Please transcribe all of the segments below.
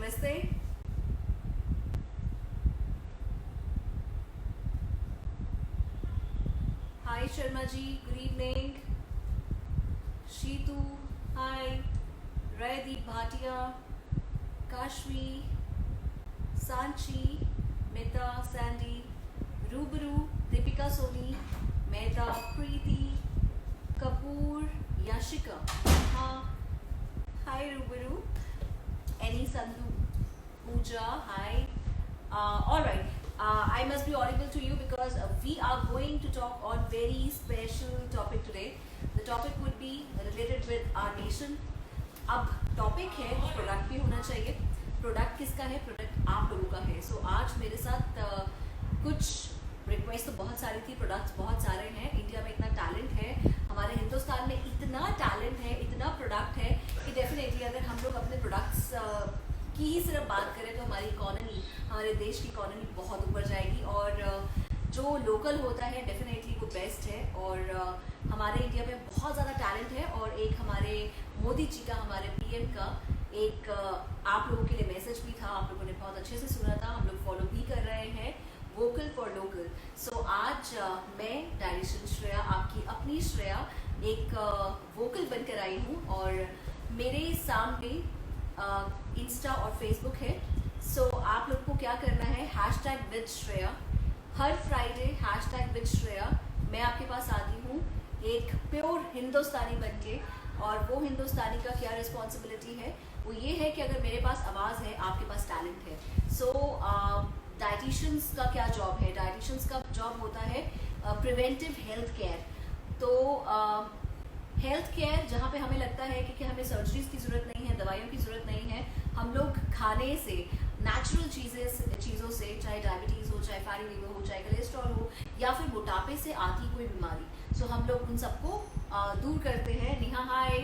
नमस्ते। हाय Sharma ji, good evening. Shitu, हाय। रयदीप Bhatia, Kashvi, Sanchi, Mehta, Sandy, रूबरू, दीपिका सोनी, मेहता, प्रीति, कपूर, यशिका, हाँ, हाय रूबरू, any Sandhu, Pooja, hi. All right. I must be audible to you because we are going to talk on very special topic today. The topic would be related with our nation. अब topic है product भी होना चाहिए। Product किसका है? Product आप लोगों का है। सो आज मेरे साथ कुछ रिक्वेस्ट तो बहुत सारी थी, प्रोडक्ट्स बहुत सारे हैं। इंडिया में इतना टैलेंट है, हमारे हिंदुस्तान में इतना टैलेंट है, इतना प्रोडक्ट है कि डेफिनेटली अगर हम लोग अपने प्रोडक्ट्स की ही सिर्फ बात करें तो हमारी इकोनॉमी, हमारे देश की इकोनॉमी बहुत ऊपर जाएगी। और जो लोकल होता है डेफिनेटली वो बेस्ट है। और हमारे इंडिया में बहुत ज़्यादा टैलेंट है। और एक हमारे मोदी जी का, हमारे पीएम का एक आप लोगों के लिए मैसेज भी था, आप लोगों ने बहुत अच्छे से सुना था, हम लोग फॉलो भी कर रहे हैं, वोकल फॉर लोकल। सो आज मैं डायरेक्शन श्रेया, आपकी अपनी श्रेया, एक वोकल बनकर आई हूँ। और मेरे सामने इंस्टा और फेसबुक है। सो आप लोग को क्या करना है, hashtag with Shreya, her Friday hashtag with Shreya मैं आपके पास आती हूँ एक प्योर हिंदुस्तानी बनके। और वो हिंदुस्तानी का क्या रिस्पॉन्सिबिलिटी है, वो ये है कि अगर मेरे पास आवाज़ है, आपके पास टैलेंट है। सो डाइटिशियंस का क्या जॉब है? डाइटिशियंस का जॉब होता है प्रिवेंटिव हेल्थ केयर। तो हेल्थ केयर जहाँ पे हमें लगता है कि हमें सर्जरीज की ज़रूरत नहीं है, दवाइयों की ज़रूरत नहीं है, हम लोग खाने से, नेचुरल चीज़ों से, चाहे डायबिटीज़ हो, चाहे फैटी लीवर हो, चाहे कोलेस्ट्रॉल हो, या फिर मोटापे से आती कोई बीमारी, सो हम लोग उन सबको दूर करते हैं। नेहा हाय।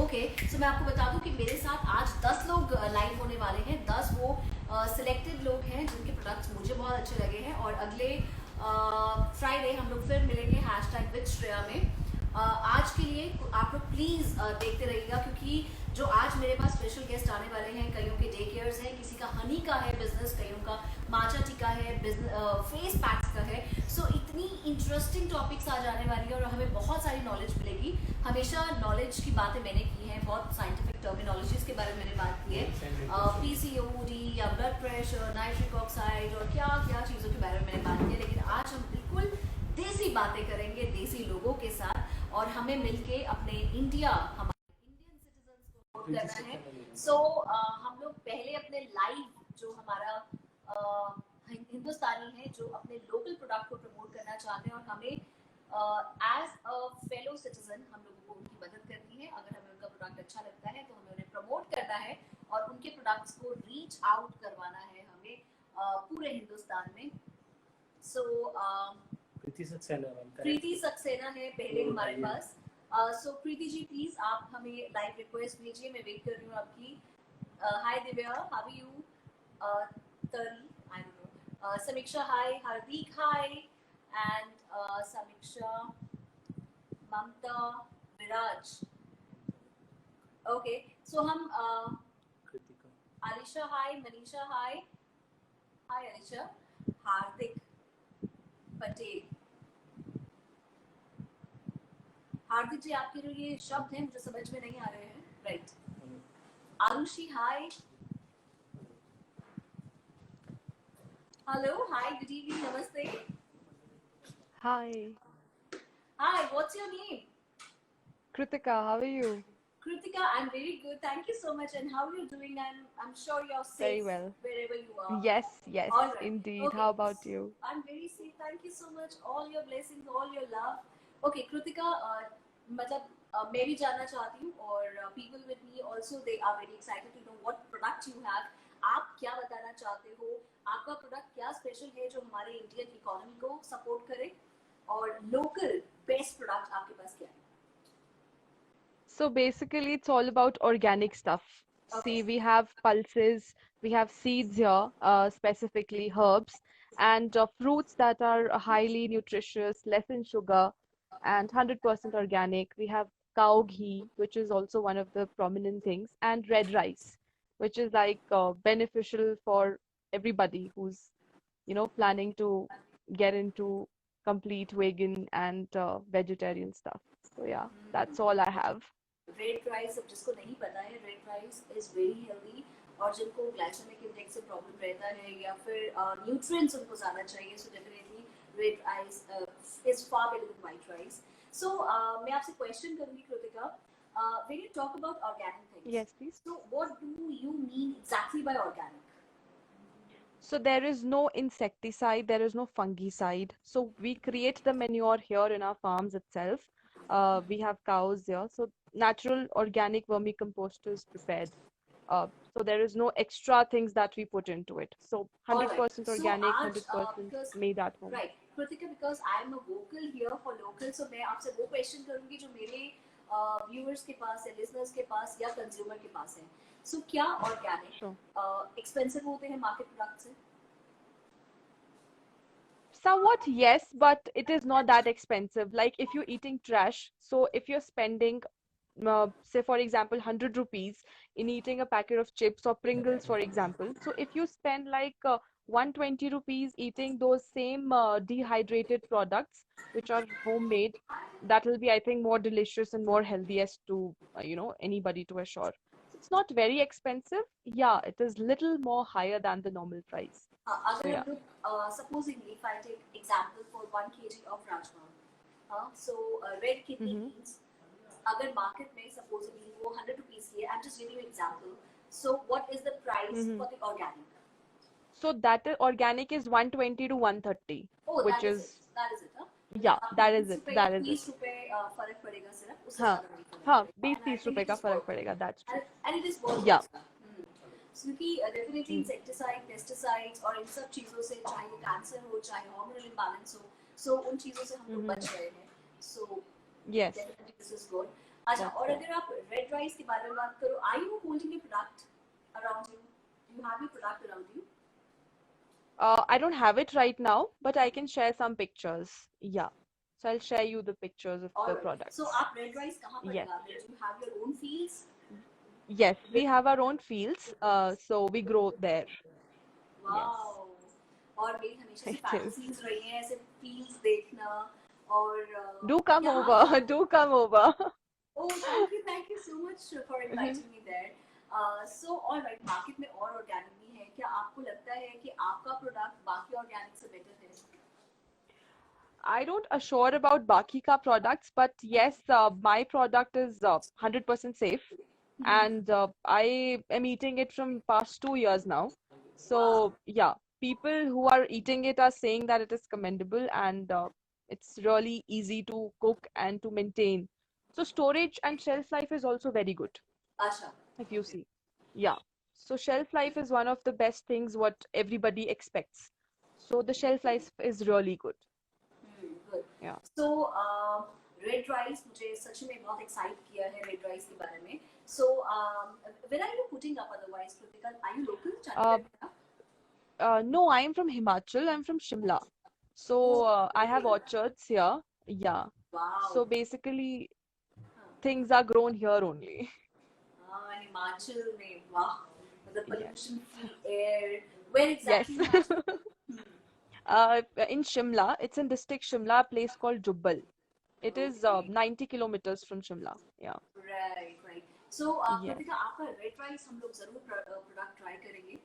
ओके, सो मैं आपको बता दूं कि मेरे साथ आज 10 लोग लाइव होने वाले हैं। 10 वो सिलेक्टेड लोग हैं जिनके प्रोडक्ट्स मुझे बहुत अच्छे लगे हैं। और अगले फ्राइडे हम लोग फिर मिलेंगे हैशटैग विद श्रेया में। आज के लिए आप लोग प्लीज़ देखते रहिएगा, क्योंकि जो आज मेरे पास स्पेशल गेस्ट आने वाले हैं, कईयों के डे केयर्स हैं, किसी का हनी का है बिजनेस, कईयों का माचा टी का है, फेस पैक्स का है। सो इतनी इंटरेस्टिंग टॉपिक्स आज आने वाली है और हमें बहुत सारी नॉलेज मिलेगी। हमेशा नॉलेज की बातें मैंने की हैं, बहुत साइंटिफिक टर्मिनोलॉजीज के बारे में मैंने बात की है, पीसीओडी या ब्लड प्रेशर, नाइट्रिक ऑक्साइड और क्या क्या चीज़ों के बारे में मैंने बात की है। लेकिन आज हम बिल्कुल देसी बातें करेंगे देसी लोगों के साथ, और हमें मिलके अपने इंडिया, हमारे इंडियन सिटीजन्स को सपोर्ट करना है। सो हम लोग पहले अपने लाइव जो हमारा हिंदुस्तानी है, जो अपने लोकल प्रोडक्ट को प्रमोट करना चाहते हैं, और हमें एज अ फेलो सिटीजन हम लोगों को उनकी मदद करनी है। अगर हमें उनका प्रोडक्ट अच्छा लगता है तो हमें उन्हें प्रमोट करना है और उनके प्रोडक्ट्स को रीच आउट करवाना है हमें पूरे हिंदुस्तान में। सो प्रीति सक्सेना है पहले हमारे पास। सो प्रीति जी प्लीज आप हमें लाइव रिक्वेस्ट भेजिए, मैं वेट कर रही हूँ आपकी। हाय दिव्या, हाउ आर यू? तरी, आई डोंट नो। समीक्षा हाय, हार्दिक हाय, एंड समीक्षा, ममता, विराज। ओके, सो हम आलिशा हाय, मनीषा हाय, हाय आलिशा, हार्दिक पटेल। हार्दिक जी, आपके जो ये शब्द हैं मुझे समझ में नहीं आ रहे हैं, राइट? आरुषि हाय, हेलो, हाय, गुड इवनिंग, नमस्ते। Hi, hi, what's your name? Kritika, how are you? Kritika, I'm very good, thank you so much. And how are you doing? I'm sure you're Very safe well. wherever you are. Yes, yes, All right, indeed. okay, How about you? I'm very safe, thank you so much. All your blessings, all your love. Okay, Kritika, मतलब मैं भी जानना चाहती हूँ, और people with me also, they are very excited to know what product you have. आप क्या बताना चाहते हो? आपका प्रोडक्ट क्या स्पेशल है जो हमारे इंडियन इकोनॉमी को सपोर्ट करे, और लोकल बेस्ट प्रोडक्ट आपके पास क्या है? So basically, it's all about organic stuff. See, Okay. we have pulses, we have seeds here, specifically herbs, and fruits that are highly nutritious, less in sugar, and 100% organic. We have cow ghee, which is also one of the prominent things, and red rice. which is like beneficial for everybody who's, planning to get into complete vegan and vegetarian stuff. So yeah, that's all I have. Red rice, अब जिसको नहीं पता है, red rice is very healthy, और जिनको glycaemic index से problem रहता है या फिर न्यूट्रिएंट्स उनको ज़्यादा चाहिए, so definitely red rice is far better than white rice. So मैं आपसे क्वेश्चन करूंगी Kritika, when you talk about organic things, Yes, please. so what do you mean exactly by organic? So there is no insecticide, there is no fungicide. So we create the manure here in our farms itself. We have cows here, so natural organic vermicompost is prepared. So there is no extra things that we put into it. So All right. 100% So organic, आज 100% because made at home. right, Kritika, because I am a vocal here for local, so मैं आपसे वो question करूंगी जो मेरे viewers के पास है, listeners के पास या कंज्यूमर के पास है. सो क्या ऑर्गेनिक Sure. एक्सपेंसिव होते हैं मार्केट प्रोडक्ट से? Somewhat, yes, but it is not that expensive. Like if you're eating trash, so if you're spending, say for example, 100 rupees in eating a packet of chips or Pringles, for example, so if you spend like 120 rupees eating those same dehydrated products, which are homemade, that will be, I think, more delicious and more healthiest to, anybody to assure. So it's not very expensive. Yeah, it is little more higher than the normal price. So अगर yeah. हम लोग supposingly if I take example for 1 kg of rajma, so red kidney Mm-hmm. beans, अगर market में supposedly वो 100 rupees की है, I'm just giving you example. So what is the price Mm-hmm. for the organic? So that organic is 120 to 130, Oh, which that is it. is, That is it. Huh? yeah, आपको that is 20 it. रुपए या That is it. 30 रुपए फर्क पड़ेगा सिर्फ, उससे हाँ, ज़्यादा नहीं फर्क हाँ, पड़ेगा. And I 20-30 think रुपए it का is फर्क worth it. पड़ेगा. That's true. And it is worth Yeah. it. क्योंकि डेफिनेटली Mm. इंसेक्टिसाइड, पेस्टिसाइड्स और इन सब चीज़ों से, चाहे वो कैंसर हो, चाहे हार्मोनल इम्बैलेंस हो, सो उन चीज़ों से हम लोग Mm-hmm. बच रहे हैं. सो Yes, definitely this is good. अच्छा, that's और true. अगर आप रेड राइस के बारे में बात करो, are you holding a product around you? Do you have a product around you? I don't have it right now, but I can share some pictures. Yeah. So I'll share you the pictures of the Alright. So products. आप red rice कहाँ पर Yes. लगाते हैं? Do you have your own fields? Yes, we have our own fields, so we grow there. Yes, wow. और मेरी हमेशा से it is. Fantasies रही हैं ऐसे फील्ड्स देखना, और Do come यहाँ over. Do come over. oh, thank you so much for inviting me there. So all right, market में और ऑर्गेनिक भी है क्या? आपको लगता है कि आपका प्रोडक्ट बाकी ऑर्गेनिक से बेटर है? I don't assure about Baki ka products, but yes, my product is 100% safe, and I am eating it from past 2 years now. So yeah, people who are eating it are saying that it is commendable and it's really easy to cook and to maintain. So storage and shelf life is also very good, अच्छा. if you see. Yeah. So shelf life is one of the best things what everybody expects. So the shelf life is really good. Good. Yeah. So red rice मुझे सच में बहुत excite किया है red rice के बारे में. So where are you putting up otherwise, Kritika? Are you local? Chandigarh? No, I am from Himachal. I'm from Shimla. So I have orchards here. Yeah. Wow. So basically, things are grown here only. Himachal में, वाह, मतलब Yes. pollution free air. Where Yes. exactly in Himachal? In Shimla, it's in district Shimla, a place called Jubbal. It is Okay. 90 kilometers from Shimla. Yeah. Right, right. So Yes. Kritika, आपका red rice हम लोग जरूर product try करेंगे.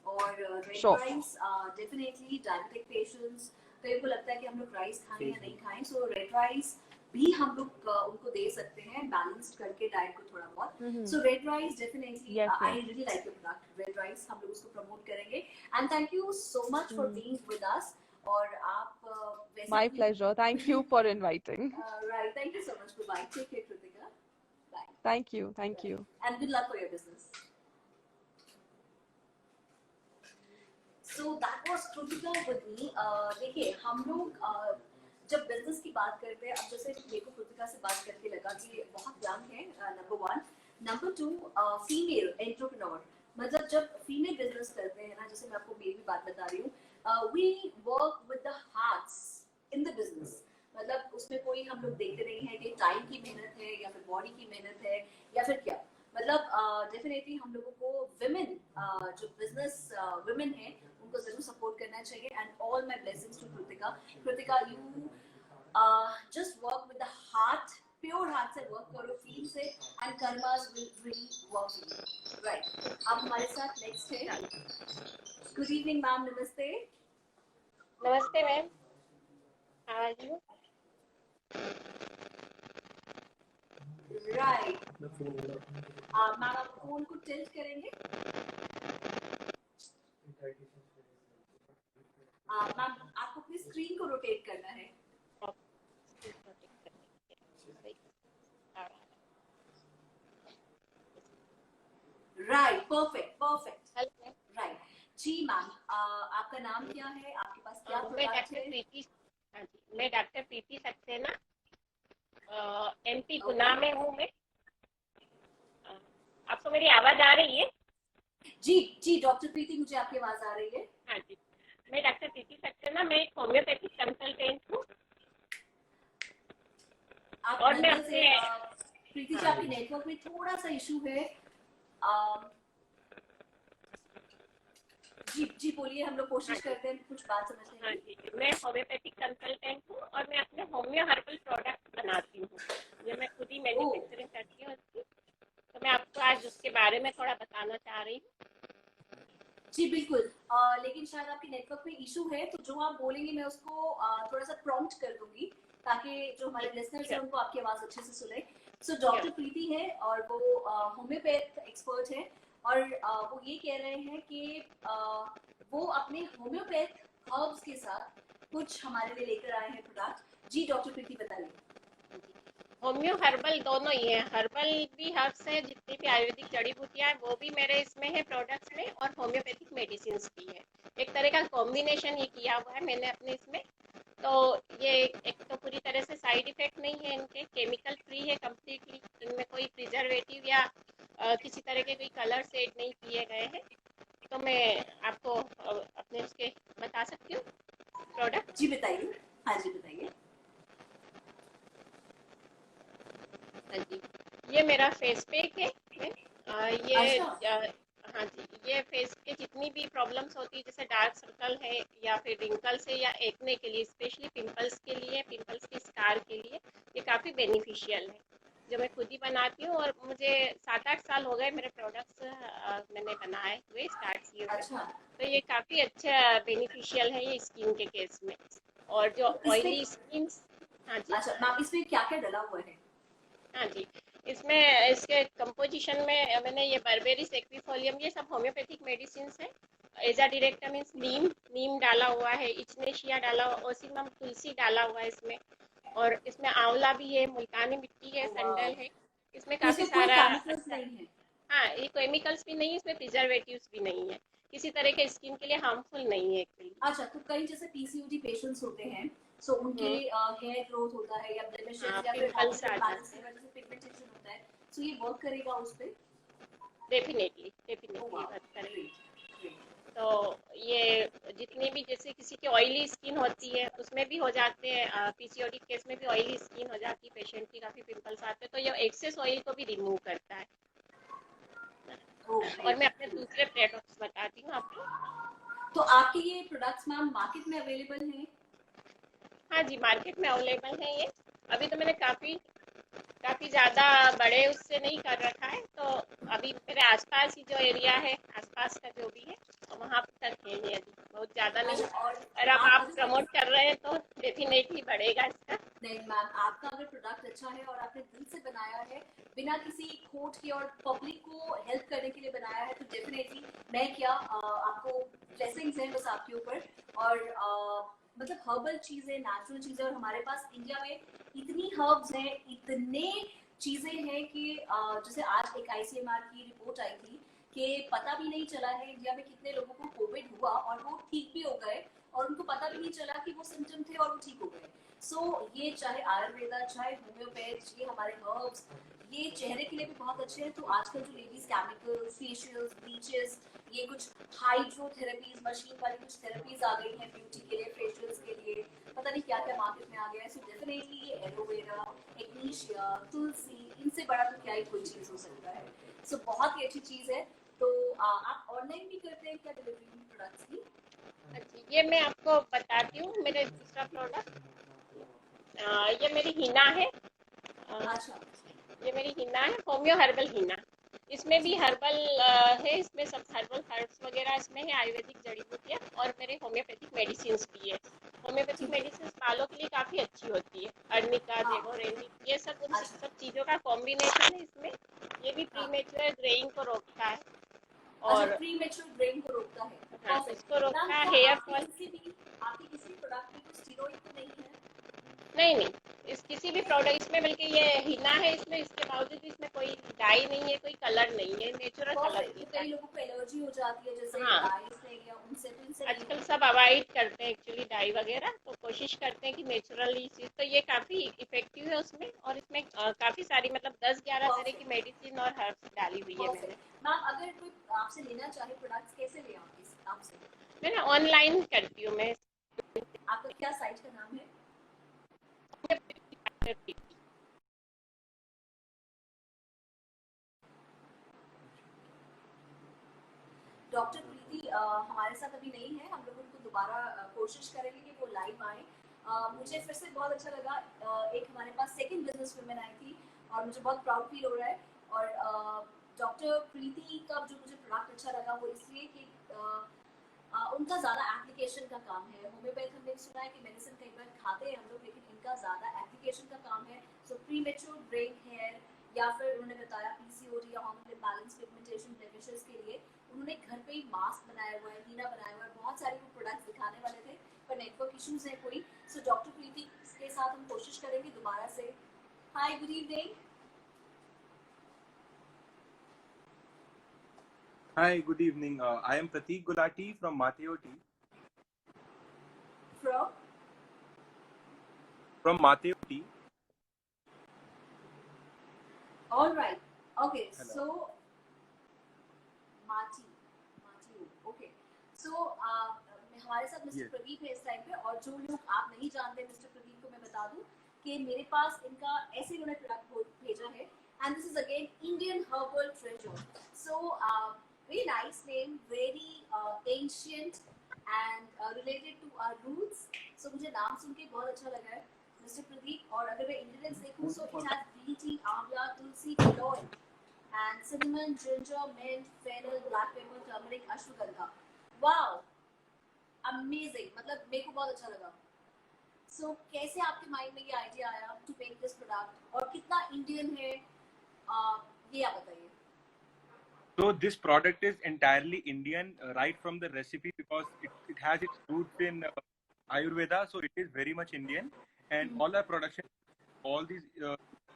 और red Sure. Rice definitely diabetic patients, कई को लगता है कि हम लोग राइस खाएं या नहीं खाएं, सो रेड राइस भी हम लोग उनको दे सकते हैं बैलेंस्ड करके डाइट को थोड़ा बहुत. Mhm. So red rice definitely, Yes, I yes. Really like your product red rice, हम लोग उसको प्रमोट करेंगे. And thank you so much for being with us. और आप वैसे My भी pleasure. Thank you for inviting. right, thank you so much. Bye. Take care, Kritika. Bye. Thank you. Thank you. And good luck for your business. So that was Kritika with me. देखिए, हम लोग जब business की बात करते हैं, अब जैसे मेरे को कृतिका से बात करके लगा कि बहुत यंग है, नंबर 1. Number 2, female entrepreneur. मतलब जब फीमेल बिजनेस करते हैं ना, जैसे मैं आपको मेरी भी बात बता रही हूँ, we work with the hearts in the business. मतलब उसमें कोई हम लोग देखते नहीं है कि टाइम की मेहनत है या फिर बॉडी की मेहनत है या फिर क्या. मतलब डेफिनेटली हम लोगों को विमेन जो बिजनेस विमेन है उनको जरूर सपोर्ट करना चाहिए. And all my blessings to Kritika. Kritika, you just work with the heart, pure heart से work करो, feel से, and karmas will really work for you. Right. अब हमारे साथ next है. Good evening, ma'am. नमस्ते. नमस्ते ma'am, how are you? Right. Ma'am आप फोन को टिल्ट करेंगे. मैम आपको अपनी स्क्रीन को रोटेट करना है. Right, perfect perfect. Hello right. जी मैम, आपका नाम क्या है, आपके पास क्या मैं प्रोडक्ट डॉक्टर है? प्रीति. हाँ जी, मैं डॉक्टर प्रीति सक्सेना, एमपी गुना में हूँ मैं. आपको मेरी आवाज आ रही है? जी जी डॉक्टर प्रीति, मुझे आपकी आवाज आ रही है. हाँ जी, मैं डॉक्टर प्रीति सक्सेना, मैं एक होम्योपैथिक कंसल्टेंट हूँ. आप और मैं अंदर से अपने प्रीति जी, आपके नेटवर्क में थोड़ा सा इशू है. जी जी बोलिए, हम लोग कोशिश करते हैं कुछ बात समझने हाँ की. जी, मैं होम्योपैथिक कंसल्टेंट हूँ और मैं अपने होम्यो हर्बल प्रोडक्ट बनाती हूँ. ये मैं खुद ही मैन्युफैक्चरिंग करती हूँ उसकी. तो मैं आपको आज उसके बारे में थोड़ा बताना चाह रही हूँ. जी बिल्कुल. लेकिन शायद आपके नेटवर्क में इशू है, तो जो आप बोलेंगे मैं उसको थोड़ा सा प्रॉम्प्ट कर दूंगी ताकि जो हमारे लिसनर्स हैं उनको आपकी आवाज अच्छे से सुने. सो डॉक्टर प्रीति है और वो होम्योपैथ एक्सपर्ट है. और वो ये कह रहे हैं कि वो अपने होम्योपैथ हर्ब्स के साथ कुछ हमारे लिए लेकर आए हैं प्रोडक्ट. जी डॉक्टर प्रीति बताइए. होम्यो हर्बल दोनों ही है. हर्बल भी हर्ब्स है, जितनी भी आयुर्वेदिक जड़ी बूटियां हैं वो भी मेरे इसमें है प्रोडक्ट्स में, और होम्योपैथिक मेडिसिन भी है. एक तरह का कॉम्बिनेशन ये किया हुआ है मैंने अपने इसमें. तो ये एक तो पूरी तरह से साइड इफेक्ट नहीं है, इनके केमिकल फ्री है कम्प्लीटली. इनमें कोई प्रिजर्वेटिव या किसी तरह के कोई कलर सेड नहीं किए गए हैं. तो मैं आपको अपने उसके बता सकती हूँ प्रोडक्ट. जी बताइए. हाँ जी बताइए. हाँ जी, ये मेरा फेस पैक है. ये अच्छा. हाँ जी, ये फेस के जितनी भी प्रॉब्लम्स होती है, जैसे डार्क सर्कल है या फिर रिंकल्स है या एक्ने के लिए, स्पेशली पिंपल्स के लिए, पिंपल्स की स्कार के लिए ये काफ़ी बेनिफिशियल है. जो मैं खुद ही बनाती हूँ और मुझे 7-8 साल हो गए मेरे प्रोडक्ट्स मैंने बनाए हुए, स्टार्ट किए हुए. अच्छा. तो ये काफ़ी अच्छा बेनिफिशियल है ये स्किन के केस में. और जो तो इसमें, ऑयली स्किन. हाँ जी. अच्छा मैम, इसमें क्या क्या डला हुआ है? हाँ जी, इसमें इसके कंपोजिशन में मैंने ये बर्बेरिस एक्विफोलियम, ये सब होम्योपैथिक मेडिसिन है. एजा डायरेक्टा मीन्स नीम, नीम डाला हुआ है. इचनेशिया डाला हुआ, ओसिमम तुलसी डाला हुआ है इसमें. और इसमें आंवला भी है, मुल्तानी मिट्टी है, संडल है. इसमें तो काफ़ी इसमें कोई सारा केमिकल्स अच्छा. नहीं है? हाँ, ये केमिकल्स भी नहीं है इसमें, प्रिजर्वेटिव्स भी नहीं है. किसी तरह के स्किन के लिए हार्मफुल नहीं है एक्चुअली. अच्छा, तो कई जैसे पीसीओडी पेशेंट्स होते हैं, सो उनके हेयर ग्रोथ होता है या ब्लेमिशेस हाँ, या फिर पिंपल्स हार्मोनल आ इम्बैलेंस जाते की हैं. वजह से पिगमेंटेशन होता है, सो ये वर्क करेगा उस पे? Definitely oh definitely wow, work करेगा. Great great. तो ये जितनी भी, जैसे किसी की ऑयली स्किन होती है उसमें भी हो जाते हैं, पीसीओडी केस में भी ऑयली स्किन हो जाती है पेशेंट की, काफ़ी पिंपल्स आते हैं, तो ये एक्सेस ऑयल को भी रिमूव करता है. ओह और मैं ग्रेट अपने ग्रेट. दूसरे प्रोडक्ट्स बताती हूँ आपको. तो आपके ये प्रोडक्ट्स मैम मार्केट में अवेलेबल हैं? हाँ जी, मार्केट में अवेलेबल है ये. अभी तो मैंने काफ़ी ज़्यादा बड़े उससे नहीं कर रखा है, तो अभी मेरे आसपास ही जो एरिया है, आसपास का जो भी है, वहाँ तक है ये. अभी बहुत ज़्यादा नहीं. अच्छा. और और अब आप अगर प्रमोट कर रहे हैं तो डेफिनेटली बढ़ेगा इसका. नहीं मैम, आपका अगर प्रोडक्ट अच्छा है और आपने दिल से बनाया है, बिना किसी खोट के और पब्लिक को हेल्प करने के लिए बनाया है, तो डेफिनेटली मैं क्या, आपको ब्लेसिंग्स हैं बस आपके ऊपर. और मतलब हर्बल चीजें, नेचुरल चीजें, और हमारे पास इंडिया में इतनी हर्ब्स हैं, इतने चीजें हैं कि जैसे आज एक आईसीएमआर की रिपोर्ट आई थी कि पता भी नहीं चला है इंडिया में कितने लोगों को कोविड हुआ और वो ठीक भी हो गए, और उनको पता भी नहीं चला कि वो सिम्टम थे और वो ठीक हो गए. सो ये चाहे आयुर्वेदा, चाहे होम्योपैथ, ये हमारे हर्ब्स, ये चेहरे के लिए भी बहुत अच्छे हैं. तो आजकल जो लेडीज केमिकल्स, फेशियल्स, ब्लीचेस, ये कुछ हाइड्रोथेरेपीज, मशीन वाली कुछ थेरेपीज आ गई हैं ब्यूटी के लिए, फेशियल्स के लिए, पता नहीं क्या क्या मार्केट में आ गया है. सो डेफिनेटली ये एलोवेरा, एग्नीशिया, तुलसी, इनसे बड़ा तो क्या ही कोई चीज हो सकता है। सो बहुत ही अच्छी चीज है। तो आप ऑनलाइन भी करते हैं क्या डिलीवरी प्रोडक्ट्स की? अच्छा, ये मैं आपको बताती हूँ मेरे दूसरा प्रोडक्ट। ये मेरी हिना है। अच्छा, ये मेरी हिना है, होम्यो हर्बल हिना। इसमें भी हर्बल है, इसमें सब हर्बल हर्ब्स वगैरह इसमें है, आयुर्वेदिक जड़ी बूटियाँ और मेरे होम्योपैथिक मेडिसिन भी है। होम्योपैथिक मेडिसिन बालों के लिए काफ़ी अच्छी होती है। अर्निका, हाँ। जेवोरेनिक, ये सब उन अच्छा। सब चीज़ों का कॉम्बिनेशन है इसमें। ये भी हाँ। प्रीमेच्योर ग्रेइंग को रोकता है अच्छा, और प्रीमेच्योर ग्रेइंग को रोकता है। हाँ, परफेक्ट। इसको मैम, रोकता है, क्या हेयर आपके फॉल। किसी प्रोडक्ट में कुछ स्टेरॉइड तो नहीं है? नहीं नहीं, इस किसी भी प्रोडक्ट इसमें, बल्कि ये हिना है इसमें, इसके बावजूद इसमें कोई डाई नहीं है, कोई कलर नहीं है, नेचुरल कलर परफेक्ट। तो देता है। कई लोगों को एलर्जी हो जाती है जैसे हाँ, डाई से या उनसे, तो इनसे नहीं आजकल होती। सब अवॉइड करते हैं एक्चुअली डाई वगैरह, तो कोशिश करते हैं कि नेचुरली चीज़, तो ये काफ़ी इफेक्टिव है उसमें। और इसमें काफ़ी सारी मतलब 10-11 तरह की परफेक्ट, मेडिसिन और हर्ब्स डाली हुई है मैंने। परफेक्ट। मैम, अगर कोई आपसे लेना चाहे प्रोडक्ट्स, कैसे ले आपसे? मैं ना ऑनलाइन करती हूँ मैं। आपका क्या साइट का नाम है? डॉक्टर प्रीति हमारे साथ अभी नहीं है। हम लोग उनको दोबारा कोशिश करेंगे कि वो लाइव आए। मुझे फिर से बहुत अच्छा लगा। एक हमारे पास सेकंड बिजनेस वुमेन आई थी और मुझे बहुत प्राउड फील हो रहा है। और डॉक्टर प्रीति का जो मुझे प्रोडक्ट अच्छा लगा वो इसलिए कि उनका ज़्यादा एप्लीकेशन का काम है। होम्योपैथ हमने सुना है कि मेडिसिन कई बार खाते हैं हम लोग, लेकिन इनका ज़्यादा एप्लीकेशन का काम है। सो प्रीमेच्योर ग्रेइंग हेयर या फिर उन्होंने बताया पीसीओडी या हार्मोन इम्बैलेंस पिगमेंटेशन ब्लेमिशेस के लिए उन्होंने घर पे ही मास्क बनाया हुआ है, हीना बनाया हुआ है। बहुत सारे वो प्रोडक्ट्स दिखाने वाले थे पर नेटवर्क इश्यूज है कोई। सो डॉक्टर प्रीति के साथ हम कोशिश करेंगे दोबारा से। Hi, good evening. Hi, good evening. I am Prateek Gulati from Mateo Tea. From From Mateo Tea. All right, okay. Hello. सो माची, ओके। सो हमारे साथ मिस्टर Yes. प्रदीप है इस टाइम पे। और जो लोग आप नहीं जानते मिस्टर प्रदीप को मैं बता दूं कि मेरे पास इनका ऐसे उन्होंने प्रोडक्ट भेजा है। And this is again Indian herbal treasure. So very nice name, very ancient and related to our roots. So मुझे नाम सुन के बहुत अच्छा लगा है मिस्टर प्रदीप। और अगर मैं इंग्रेडिएंट्स देखूं so it has green tea, आंवला, तुलसी, clove and cinnamon, ginger, mint, fennel, black pepper, turmeric, ashwagandha. Wow, amazing. मतलब मेरे को बहुत अच्छा लगा। So कैसे आपके माइंड में ये आइडिया आया to make this product और कितना इंडियन है ये आप बताइए। So this product is entirely Indian, right from the recipe, because it has its roots in Ayurveda. So it is very much Indian, and all our production, all these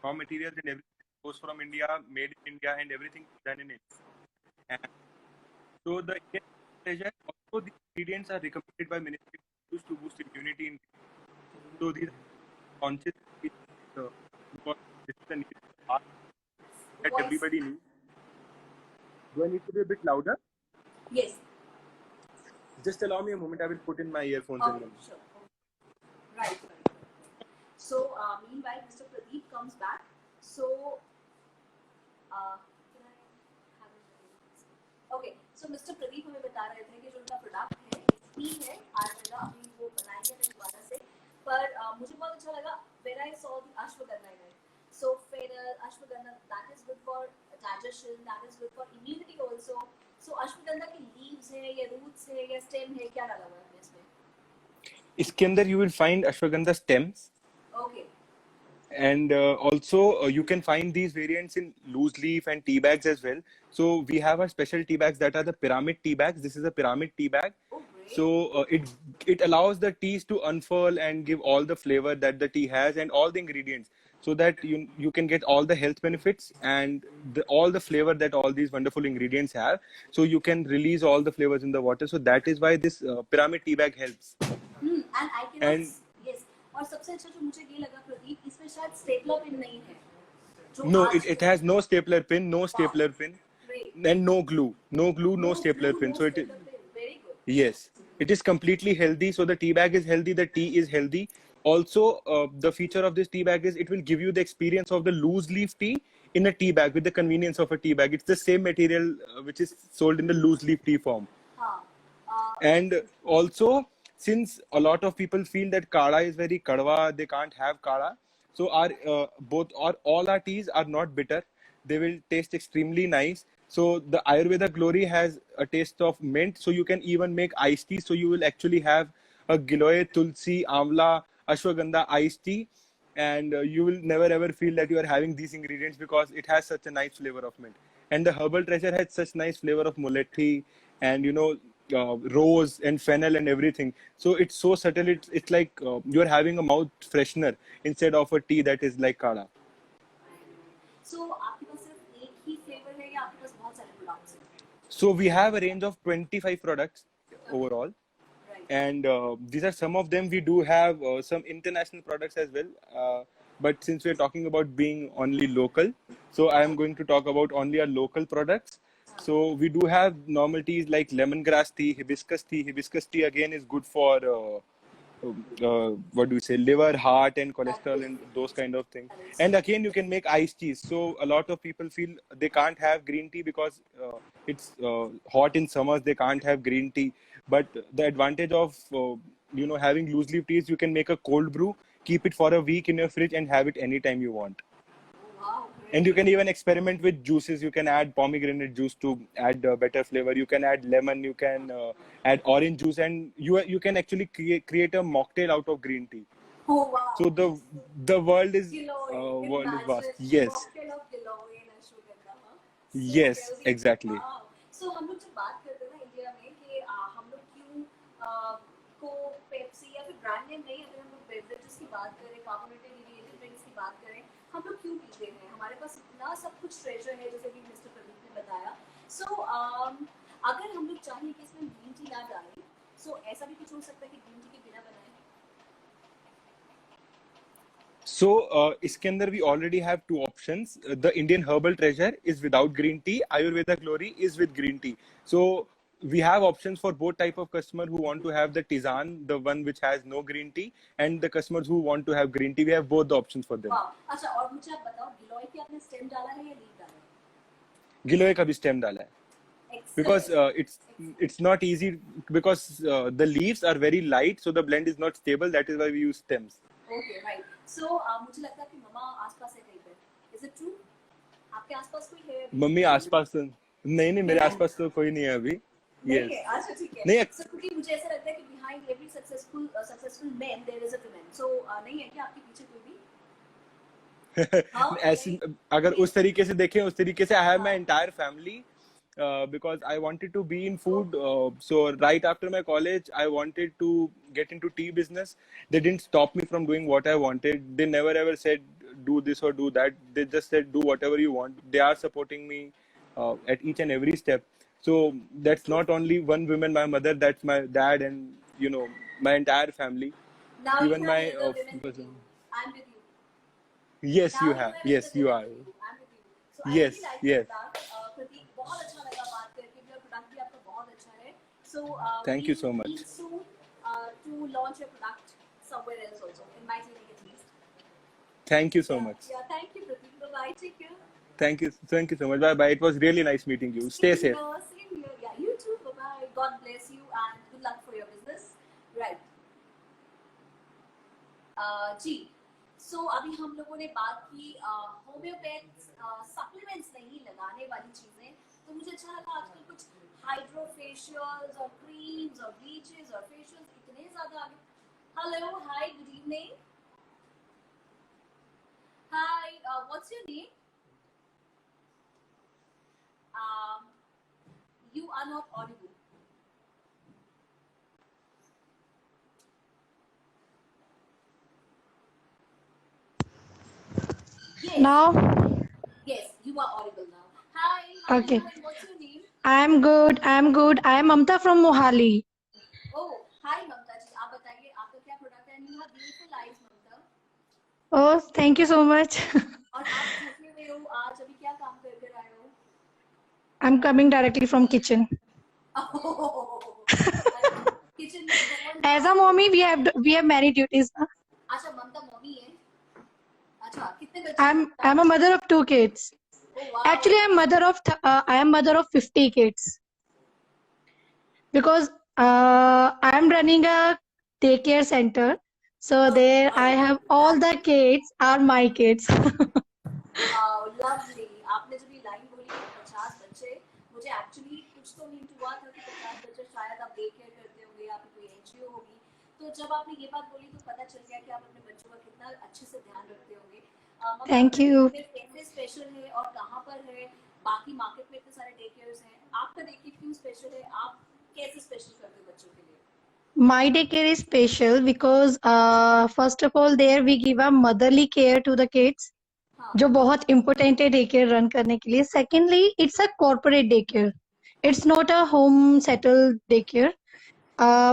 raw materials and everything goes from India, made in India, and everything is done in India. And so the Indian pleasure, also the ingredients are recommended by Ministry of Health to boost immunity. So these are conscious because this is the need that Voice. everybody needs. Do I need to be a bit louder? Yes. Just allow me a moment. I will put in my earphones Okay, and then. sure. Right. So meanwhile, Mr. Pradeep comes back. So can I have it? Okay. So Mr. Pradeep हमें बता रहे थे कि जो उनका product है steam है, आयुर्वेदा अभी वो बनाएंगे अपने दोबारा से। पर मुझे बहुत अच्छा लगा when I saw the ashwagandha in it. So fennel, ashwagandha, that is good for digestion, that is good for immunity also. So ashwagandha की leaves है या roots है या stem है, क्या डाला हुआ है आपने इसमें? इसके अंदर you will find ashwagandha stems, Okay. and also you can find these variants in loose leaf and tea bags as well. So we have our special tea bags that are the pyramid tea bags. This is a pyramid tea bag. Oh, great. So it allows the teas to unfurl and give all the flavor that the tea has and all the ingredients, so that you can get all the health benefits and all the flavor that all these wonderful ingredients have. So you can release all the flavors in the water. So that is why this pyramid tea bag helps. And I cannot. And Yes. और सबसे अच्छा जो मुझे ये लगा प्रदीप, इसमें शायद stapler pin नहीं है। जो no, आज it has no stapler pin, no stapler pin, Great. and no glue, no stapler glue, pin. no So it is, stapler pin. Very good. yes, it is completely healthy. So the tea bag is healthy, the tea is healthy, Also, the feature of this tea bag is it will give you the experience of the loose leaf tea in a tea bag with the convenience of a tea bag. It's the same material which is sold in the loose leaf tea form. हाँ And also, since a lot of people feel that kada is very kadwa, they can't have kada. So our both or all our teas are not bitter. They will taste extremely nice. So the Ayurveda Glory has a taste of mint. So you can even make iced tea. So you will actually have a Giloy, Tulsi, Amla, Ashwagandha iced tea, and you will never ever feel that you are having these ingredients because it has such a nice flavor of mint. And the herbal treasure has such nice flavor of mulethi and rose and fennel and everything. So it's so subtle. It's like you're having a mouth freshener instead of a tea that is like kada. So आपके पास सिर्फ एक ही flavour है या आपके पास बहुत सारे products हैं? So we have a range of 25 products overall. Right. And these are some of them. We do have some international products as well, but since we're talking about being only local, so I am going to talk about only our local products. So we do have normal teas like lemongrass tea, hibiscus tea. Hibiscus tea again is good for what do we say, liver, heart, and cholesterol and those kind of things. And again, you can make iced teas. So a lot of people feel they can't have green tea because it's hot in summers. They can't have green tea. But the advantage of having loose leaf teas, you can make a cold brew, keep it for a week in your fridge, and have it anytime you want. Wow, And you can even experiment with juices. You can add pomegranate juice to add better flavor. You can add lemon. You can add orange juice, and you can actually create a mocktail out of green tea. Oh wow. So the world is Giloy, world is vast. imagine. Yes, Cocktail of Giloy and Ashwagandha, huh? So yes, healthy. exactly. Wow. So हम लोग जब बात करते हैं ना India में कि हम लोग क्यों को पेप्सी या फिर ब्रांड नेम नहीं, अगर हम लोग बेवरेजेस की बात करें, कार्बोनेटेड इनग्रेडिएंट ड्रिंक्स की बात करें, हम लोग क्यों पीते हैं? हमारे पास इतना सब कुछ ट्रेजर है जैसे कि मिस्टर प्रदीप ने बताया. सो अगर हम लोग चाहें कि इसमें ग्रीन टी ना डालें, सो ऐसा भी कुछ हो सकता है कि ग्रीन टी के बिना बनाएं? So इसके अंदर we already have two options. The Indian Herbal Treasure is without green tea. Ayurveda Glory is with green tea. So we have options for both type of customer who want to have the tisane, the one which has no green tea, and the customers who want to have green tea. We have both the options for them. वाह. अच्छा, और मुझे आप बताओ गिलोय की आपने stem डाला है या लीफ डाला है? Giloy का भी stem डाला है. Because it's not easy because the leaves are very light, so the blend is not stable. That is why we use stems. Okay, right. So मुझे लगता है कि मम्मा आसपास है कहीं पे. Is it true? आपके आसपास कोई है? मम्मी आसपास तो नहीं मेरे आसपास तो कोई नहीं है अभी. Yes. नहीं है. अच्छा ठीक है. नहीं. So क्योंकि मुझे ऐसा लगता है कि behind every successful man there is a woman. So नहीं है क्या आपके पीछे कोई भी? ऐसी अगर उस तरीके से देखें उस तरीके से I have my entire family. Because I wanted to be in food. So right after my college, I wanted to get into tea business. They didn't stop me from doing what I wanted. They never ever said do this or do that. They just said do whatever you want. They are supporting me at each and every step. So that's not only one woman, my mother, that's my dad, and my entire family. Now Even you my have another women with you. I'm with you. yes, Now you have. Yes, you are. I'm with you. So Yes, I really like yes. that. प्रतीक बहुत अच्छा लगा बात करके भी और product भी आपका बहुत अच्छा है. So Thank you so much. we soon to launch your product somewhere else also in my clinic at least. Thank you so much. Yeah, thank you Prateek. Bye bye. Take care. Thank you so much. Bye bye. It was really nice meeting you. Stay safe. Same here. Yeah, you too. Bye bye. God bless you and good luck for your business. Right. Ji. So अभी हम लोगों ने बात की homeopath supplements नहीं लगाने वाली चीजें. तो मुझे अच्छा लगा आजकल कुछ हाइड्रोफेशियल्स और क्रीम्स और ब्लीचेस और फेशियल्स इतने ज्यादा आ गए. Hello, hi, good evening. Hi, what's your name? You are not audible. Yes. Now, Yes, you are audible now. Hi. How Okay. are you and what's your name? I'm good. I am Mamta from Mohali. Oh, hi Mamta ji. आप बताइए आपका क्या product है? You have beautiful eyes, Mamta. Oh, thank you so much. और आप थके हुए हो आज, अभी क्या काम कर कर आए हो? I'm coming directly from kitchen. Kitchen में बहुत. As a mommy, we have many duties. Na? अच्छा, ममता मम्मी है। अच्छा, कितने बच्चे हैं ममता? I'm a mother of 2 kids. Oh wow. Actually, I am mother of 50 kids because I am running a daycare center. So there I have all the kids are my kids. Lovely. आपने जब ये line बोली कि 50 बच्चे, मुझे actually कुछ तो hint हुआ था कि 50 बच्चे शायद आप डे केयर करते होंगे या फिर कोई एनजीओ होगी। तो जब आपने ये बात बोली तो पता चल गया कि आप अपने बच्चों का कितना अच्छे से ध्यान रखते होंगे। ममता, Thank आपका you. डे केयर कैसे स्पेशल है और कहाँ पर है? बाकी मार्केट में इतने सारे डे केयर्स हैं, आपका डे केयर क्यों स्पेशल है? आप कैसे स्पेशल करते हो बच्चों के लिए? My daycare is special because first of all there we give a motherly care to the kids हाँ। जो बहुत important है daycare run करने के लिए. Secondly, it's a corporate daycare. It's not a home settled daycare.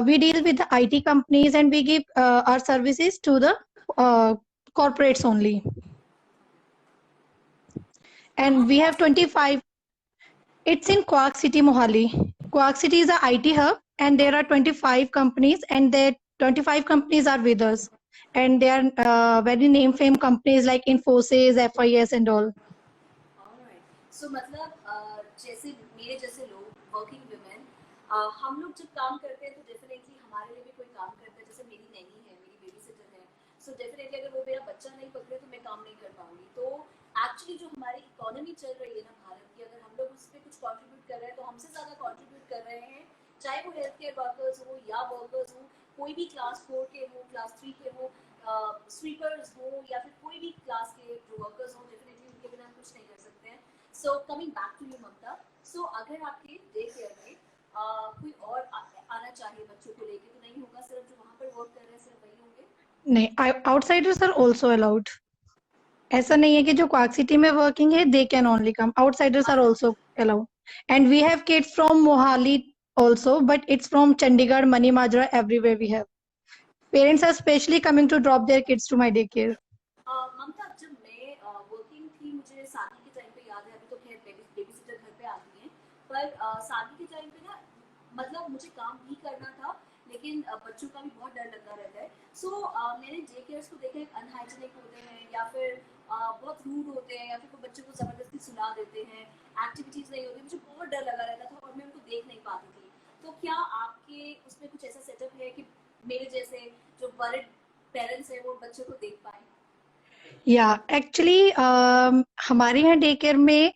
We deal with the IT companies and we give our services to the corporates only. And we have 25. It's in Quark City, Mohali. Quark City is a IT hub, and there are 25 companies, and the 25 companies are with us. And they are very name fame companies like Infosys, FIS, and all. Alright. So मतलब जैसे मेरे जैसे लोग working women, हम लोग जब काम करते हैं तो डेफिनेटली हमारे लिए भी कोई काम करता है। जैसे मेरी नैनी है, मेरी बेबी सिटर है, सो डेफिनेटली अगर वो मेरा बच्चा नहीं पकड़े तो मैं काम नहीं कर पाऊंगी। तो एक्चुअली जो हमारी इकोनॉमी चल रही है ना भारत की, अगर हम लोग उस पर कुछ कंट्रीब्यूट कर रहे हैं तो हमसे ज़्यादा कंट्रीब्यूट कर रहे हैं, चाहे वो हेल्थ केयर वर्कर्स हो या वर्कर्स हो, कोई भी क्लास 4 के हो, क्लास 3 के हो, स्वीपर्स हो या फिर कोई भी क्लास के जो वर्कर्स हो, डेफिनेटली उनके बिना हम कुछ नहीं कर सकते हैं। So coming back to you Mamata, so अगर आपके डे केयर में कोई और आना चाहिए बच्चों को लेके तो नहीं होगा, सिर्फ जो वहाँ पर वर्क कर रहे हैं सिर्फ वही होंगे? नहीं, outsiders are also allowed. ऐसा नहीं है कि जो क्वार्क सिटी में वर्किंग है they can only come. Outsiders are also allowed. And we have kids from Mohali also, but it's from Chandigarh, Mani Majra, everywhere we have. Parents are specially coming to drop their kids to my daycare. ममता, जब मैं working थी, मुझे शादी के time पे याद है, अभी तो खैर बेबी सिटर घर पे आती हैं, पर शादी के टाइम पे ना मतलब मुझे काम भी करना था लेकिन बच्चों का भी बहुत डर लगा रहता है। सो मैंने डे केयर्स को देखा, एक अनहाइजीनिक होते हैं या फिर बहुत रूड होते हैं या फिर कोई बच्चों को ज़बरदस्ती सुला देते हैं, एक्टिविटीज़ नहीं होती, मुझे बहुत डर लगा रहता था और मैं उनको देख नहीं पाती थी। तो क्या आपके उसमें कुछ ऐसा सेटअप है कि मेरे जैसे जो बड़े पेरेंट्स हैं वो बच्चों को देख पाए? या एक्चुअली हमारे यहाँ डे केयर में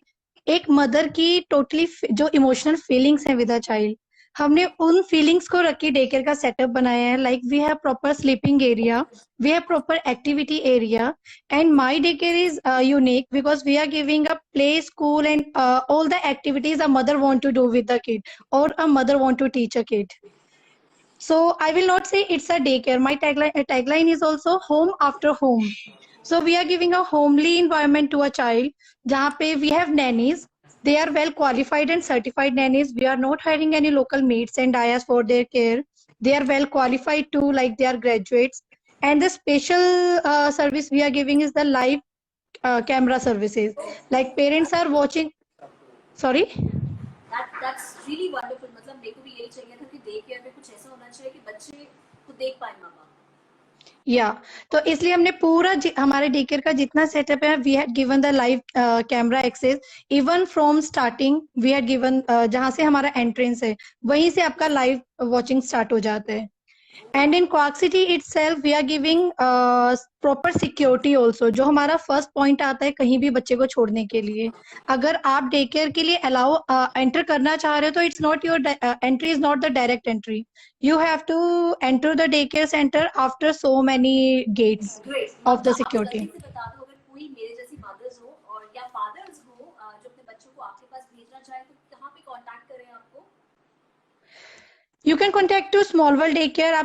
एक मदर की टोटली जो इमोशनल फीलिंग्स हैं विद अ चाइल्ड, हमने उन फीलिंग्स को रख के डे केयर का सेटअप बनाया है. Like we have proper sleeping area, we have proper activity area, and my day care is unique because we are giving a play school and all the activities a mother want to do with the kid और a mother want to teach a kid. So I will not say it's a daycare. My tagline is also home after home. So we are giving a homely environment to a child. जहाँ पे we have nannies. They are well qualified and certified nannies. We are not hiring any local maids and ayahs for their care. They are well qualified too, like they are graduates. And the special service we are giving is the live camera services. Like parents are watching. Sorry. That's really wonderful. मतलब मेरे को भी यही चाहिए था कि day care में कुछ ऐसा होना चाहिए कि बच्चे को देख पाए माँ बाप। या तो इसलिए हमने पूरा हमारे डे केयर का जितना सेटअप है we had given the live camera access even from starting. We had given जहां से हमारा एंट्रेंस है वहीं से आपका लाइव वॉचिंग स्टार्ट हो जाता है. And in Quark City itself we are giving proper security also. जो हमारा फर्स्ट पॉइंट आता है कहीं भी बच्चे को छोड़ने के लिए, अगर आप डे केयर के लिए अलाउ एंटर करना चाह रहे हो तो it's not your entry is not the direct entry. You have to enter the daycare center after so many gates great. of Mamata, the आप security. जल्दी से बता दो, अगर कोई मेरे जैसी मदर्स हो और या फादर्स हो जो अपने बच्चों को आपके पास भेजना चाहे तो कहाँ पे कांटेक्ट करें आपको? You can contact to Small World Daycare.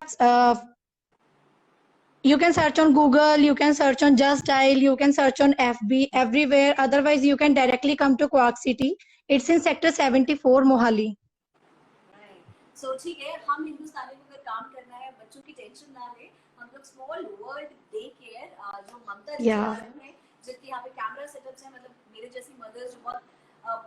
You can search on Google, you can search on Just Dial, you can search on FB, everywhere. Otherwise, you can directly come to Quark City. It's in Sector 74, Mohali. सो ठीक है, हम हिंदुस्तानी को अगर काम करना है, बच्चों की टेंशन ना ले, हम लोग स्मॉल वर्ल्ड डे केयर जो ममता जी Yeah. चला रही हैं, जिनके यहाँ पे कैमरा सेटअप्स हैं, मतलब मेरे जैसी मदर्स जो बहुत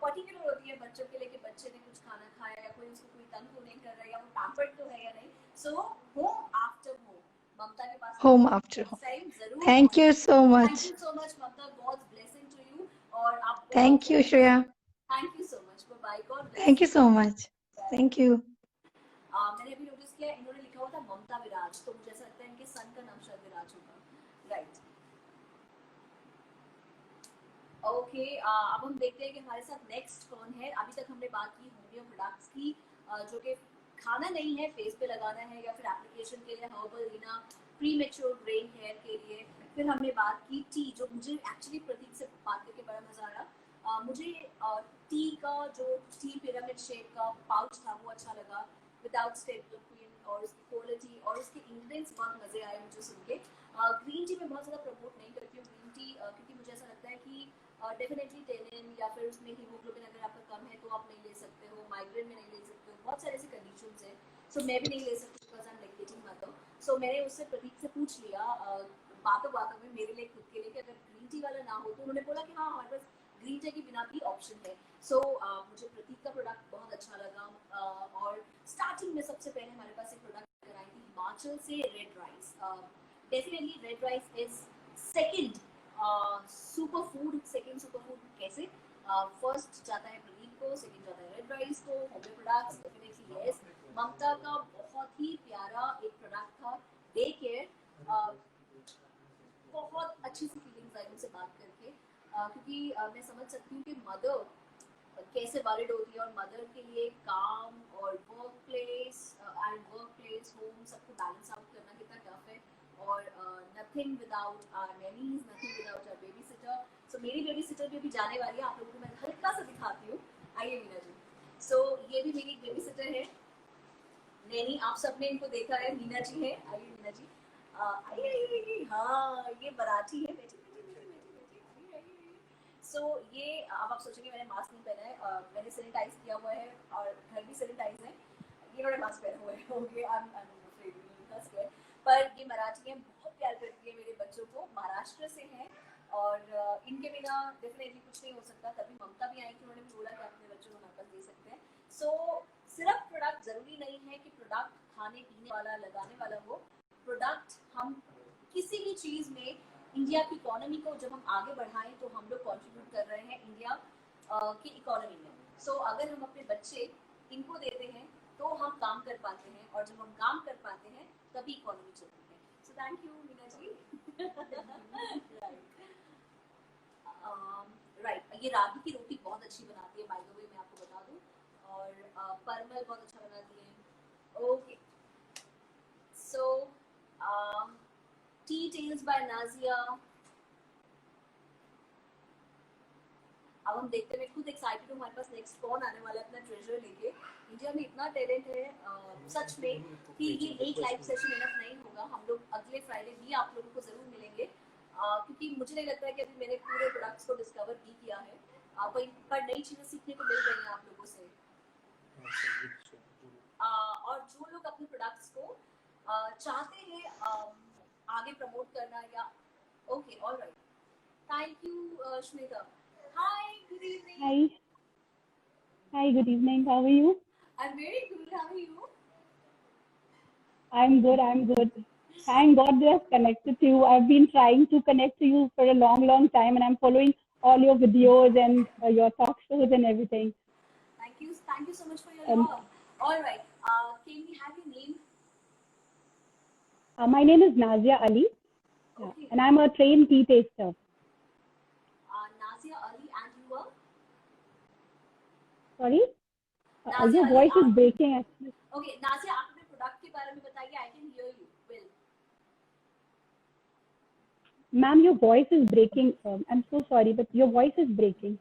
पर्टिकुलर होती है बच्चों के लिए कि बच्चे ने कुछ खाना खाया या कोई उसको कोई तंग तो नहीं कर रहा है या वो पैम्पर्ड तो है या नहीं. So home after home, Mamata के पास Home after home. टाइम जरूर Thank you so thank much. You so much Mamata, God's blessing to you, और आप Thank you, Shreya. Thank you so much, bye, God bless. Thank you so much. Thank you. मैंने अभी notice किया इन्होंने लिखा हुआ था ममता विराज, तो मुझे ऐसा लगता है इनके सन का नाम शायद विराज होगा, राइट। ओके, अब हम देखते हैं कि हमारे साथ नेक्स्ट कौन है। अभी तक हमने बात की होमियो प्रोडक्ट्स की, जो कि खाना नहीं है, फेस पे लगाना है या फिर एप्लीकेशन के लिए हर्बल रीना प्री मेच्योर ग्रेन हेयर के लिए। फिर हमने बात की टी, जो मुझे एक्चुअली प्रतीक से बात करके बड़ा मजा आया। मुझे टी का जो टी पिरामिड शेप का पाउच था वो अच्छा लगा, विदाउट स्टेपल क्वीन, और उसकी क्वालिटी और उसके इंग्रेडिएंट्स बहुत मजे आए मुझे सुन के। ग्रीन टी में बहुत ज़्यादा प्रमोट नहीं करती हूँ ग्रीन टी, क्योंकि मुझे ऐसा लगता है कि डेफिनेटली टेनिन या फिर उसमें हीमोग्लोबिन अगर आपका कम है तो आप नहीं ले सकते हो, माइग्रेन में नहीं ले सकते हो, बहुत सारे ऐसे कंडीशंस हैं। सो मैं भी नहीं ले सकती because I am lactating mother. So मैंने उससे प्रतीक से पूछ लिया बातों बातों में मेरे लिए खुद के लिए कि अगर ग्रीन टी वाला ना हो, तो उन्होंने बोला कि हाँ हमारे पास ग्रीन टी के बिना भी ऑप्शन है। सो मुझे प्रतीक का प्रोडक्ट बहुत अच्छा लगा। और स्टार्टिंग में सबसे पहले हमारे पास एक प्रोडक्ट कराई थी हिमाचल से, red rice. Definitely red rice is second super food. Second super food कैसे? फर्स्ट जाता है प्रदीप को, सेकेंड जाता है रेड राइस को, होमियो प्रोडक्ट्स डेफिनेटली यस। ममता का बहुत ही प्यारा एक प्रोडक्ट था डे केयर, बहुत अच्छी सी फीलिंग्स आई उनसे बात करके, क्योंकि मैं समझ सकती हूँ कि मदर कैसे वरिड होती है, और मदर के लिए काम और वर्क प्लेस होम सबको बैलेंस आउट करना कितना टफ है। और nothing without nannies, nothing without our babysitter. So मेरी बेबी सिटर भी अभी जाने वाली है, आप लोगों को मैं हल्का सा दिखाती हूँ, आइए मीना जी। सो ये भी मेरी बेबी सिटर है नैनी, आप सबने इनको देखा है, मीना जी है, आइए मीना जी, आइए, हाँ ये मराठी है, बेटी बेटी बेटी बेटी बेटी, आइए। सो ये अब आप सोचेंगे मैंने मास्क नहीं पहना है, मैंने सैनिटाइज किया हुआ है और घर भी सैनिटाइज है, ये मैंने मास्क पहना हुआ है, ओके आई एम अफ्रेड, पर ये मराठी है, बहुत प्यार करती है मेरे बच्चों को, महाराष्ट्र से हैं, और इनके बिना डेफिनेटली कुछ नहीं हो सकता। तभी ममता भी आई थी, उन्होंने भी बोला कि अपने बच्चों को हमारे पास दे सकते हैं। सो सिर्फ प्रोडक्ट जरूरी नहीं है कि प्रोडक्ट खाने पीने वाला लगाने वाला हो, प्रोडक्ट हम किसी भी चीज में इंडिया की इकोनॉमी को जब हम आगे बढ़ाएं तो हम लोग कंट्रीब्यूट कर रहे हैं इंडिया की इकोनॉमी में। सो अगर हम अपने बच्चे इनको देते हैं तो हम काम कर पाते हैं, और जब हम काम कर पाते हैं तभी इकोनॉमी चलती है। So thank you Meena ji. Right, ये रागी की रोटी बहुत अच्छी बनाती है, बाय द वे मैं आपको बता दूं, और परमल बहुत अच्छा बनाती है। Okay, so tea tales by Nazia. अब हम देखते हैं, मैं खुद एक्साइटेड हूँ हमारे पास नेक्स्ट कौन आने वाला है अपना ट्रेजर लेके। इंडिया में इतना टैलेंट है सच में कि ये एक लाइव सेशन इनफ नहीं होगा, हम लोग अगले फ्राइडे भी आप लोगों को जरूर मिलेंगे, क्योंकि मुझे नहीं लगता है कि अभी मैंने पूरे प्रोडक्ट्स को डिस्कवर भी किया है, पर नई चीज़ें सीखने को मिल रही हैं आप लोगों से। और जो लोग अपने प्रोडक्ट्स को चाहते हैं आगे प्रमोट करना या okay, alright, thank you Shweta. Hi, good evening. Hi. Hi, good evening. How are you? I'm very good. How are you? I'm good. I'm good. Thank God they have connected to you. I've been trying to connect to you for a long, long time, and I'm following all your videos and your talk shows and everything. Thank you. Thank you so much for your love. All right. Can we have your name? My name is Nazia Ali, Okay. and I'm a trained tea taster. Nazia Ali, and you are? Sorry? Nazia Your Ali, voice is breaking actually. Okay, Nazia, आप अपने product के बारे में बताइए. I can hear you well. Ma'am, your voice is breaking. I'm so sorry, but your voice is breaking.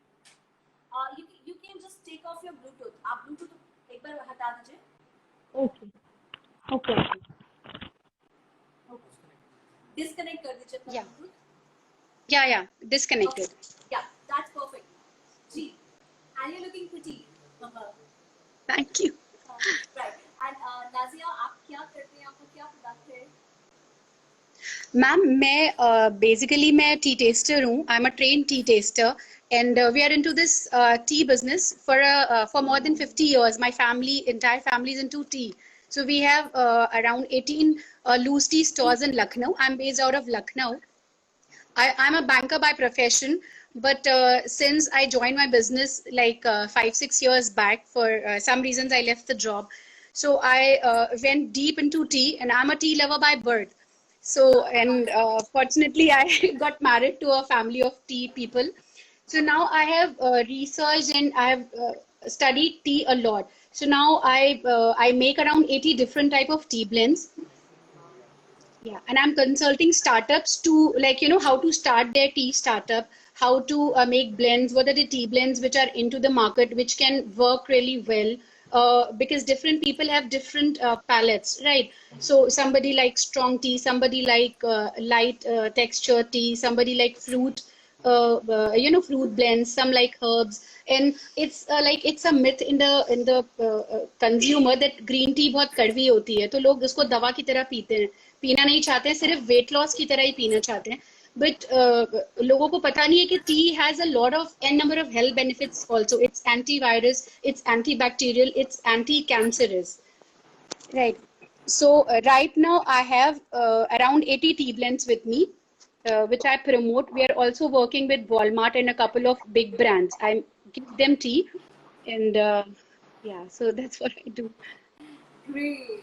You can just take off your Bluetooth. आप Bluetooth एक बार हटा दीजिए. Okay. Okay. Disconnect कर दीजिए अपना Bluetooth. Yeah. Disconnected. Okay. Yeah, that's perfect. Ji. And you're looking pretty. Thank you. Right. And Nazia, आप क्या करते हैं? आपका क्या प्रोडक्ट है? मैम मैं बेसिकली मैं टी टेस्टर हूँ. I am a train T tester and we are into this tea business for more than 50 years. My entire family is into tea. So we have around 18 loose tea stores in Lucknow. I'm based out of Lucknow. I'm a banker by profession, but since I joined my business like 5-6 years back, for some reasons I left the job. So I went deep into tea, and I'm a tea lover by birth. So, and fortunately, I got married to a family of tea people. So now I have researched and I have studied tea a lot. So now I make around 80 different type of tea blends. Yeah, and I'm consulting startups to, like, how to start their tea startup, how to make blends, what are the tea blends which are into the market, which can work really well, because different people have different palates, right? So somebody likes strong tea, somebody like light texture tea, somebody like fruit, fruit blends, some like herbs, and it's like it's a myth in the consumer that green tea बहुत कड़वी होती है, तो लोग उसको दवा की तरह पीते हैं, पीना नहीं चाहते हैं, सिर्फ वेट लॉस की तरह ही पीना चाहते हैं. But लोगों को पता नहीं है कि tea has a lot of n number of health benefits also. It's antivirus, it's antibacterial, it's anti-cancerous. Right. So right now I have around 80 tea blends with me, which I promote. We are also working with Walmart and a couple of big brands. I give them tea, and yeah, so that's what I do. Great.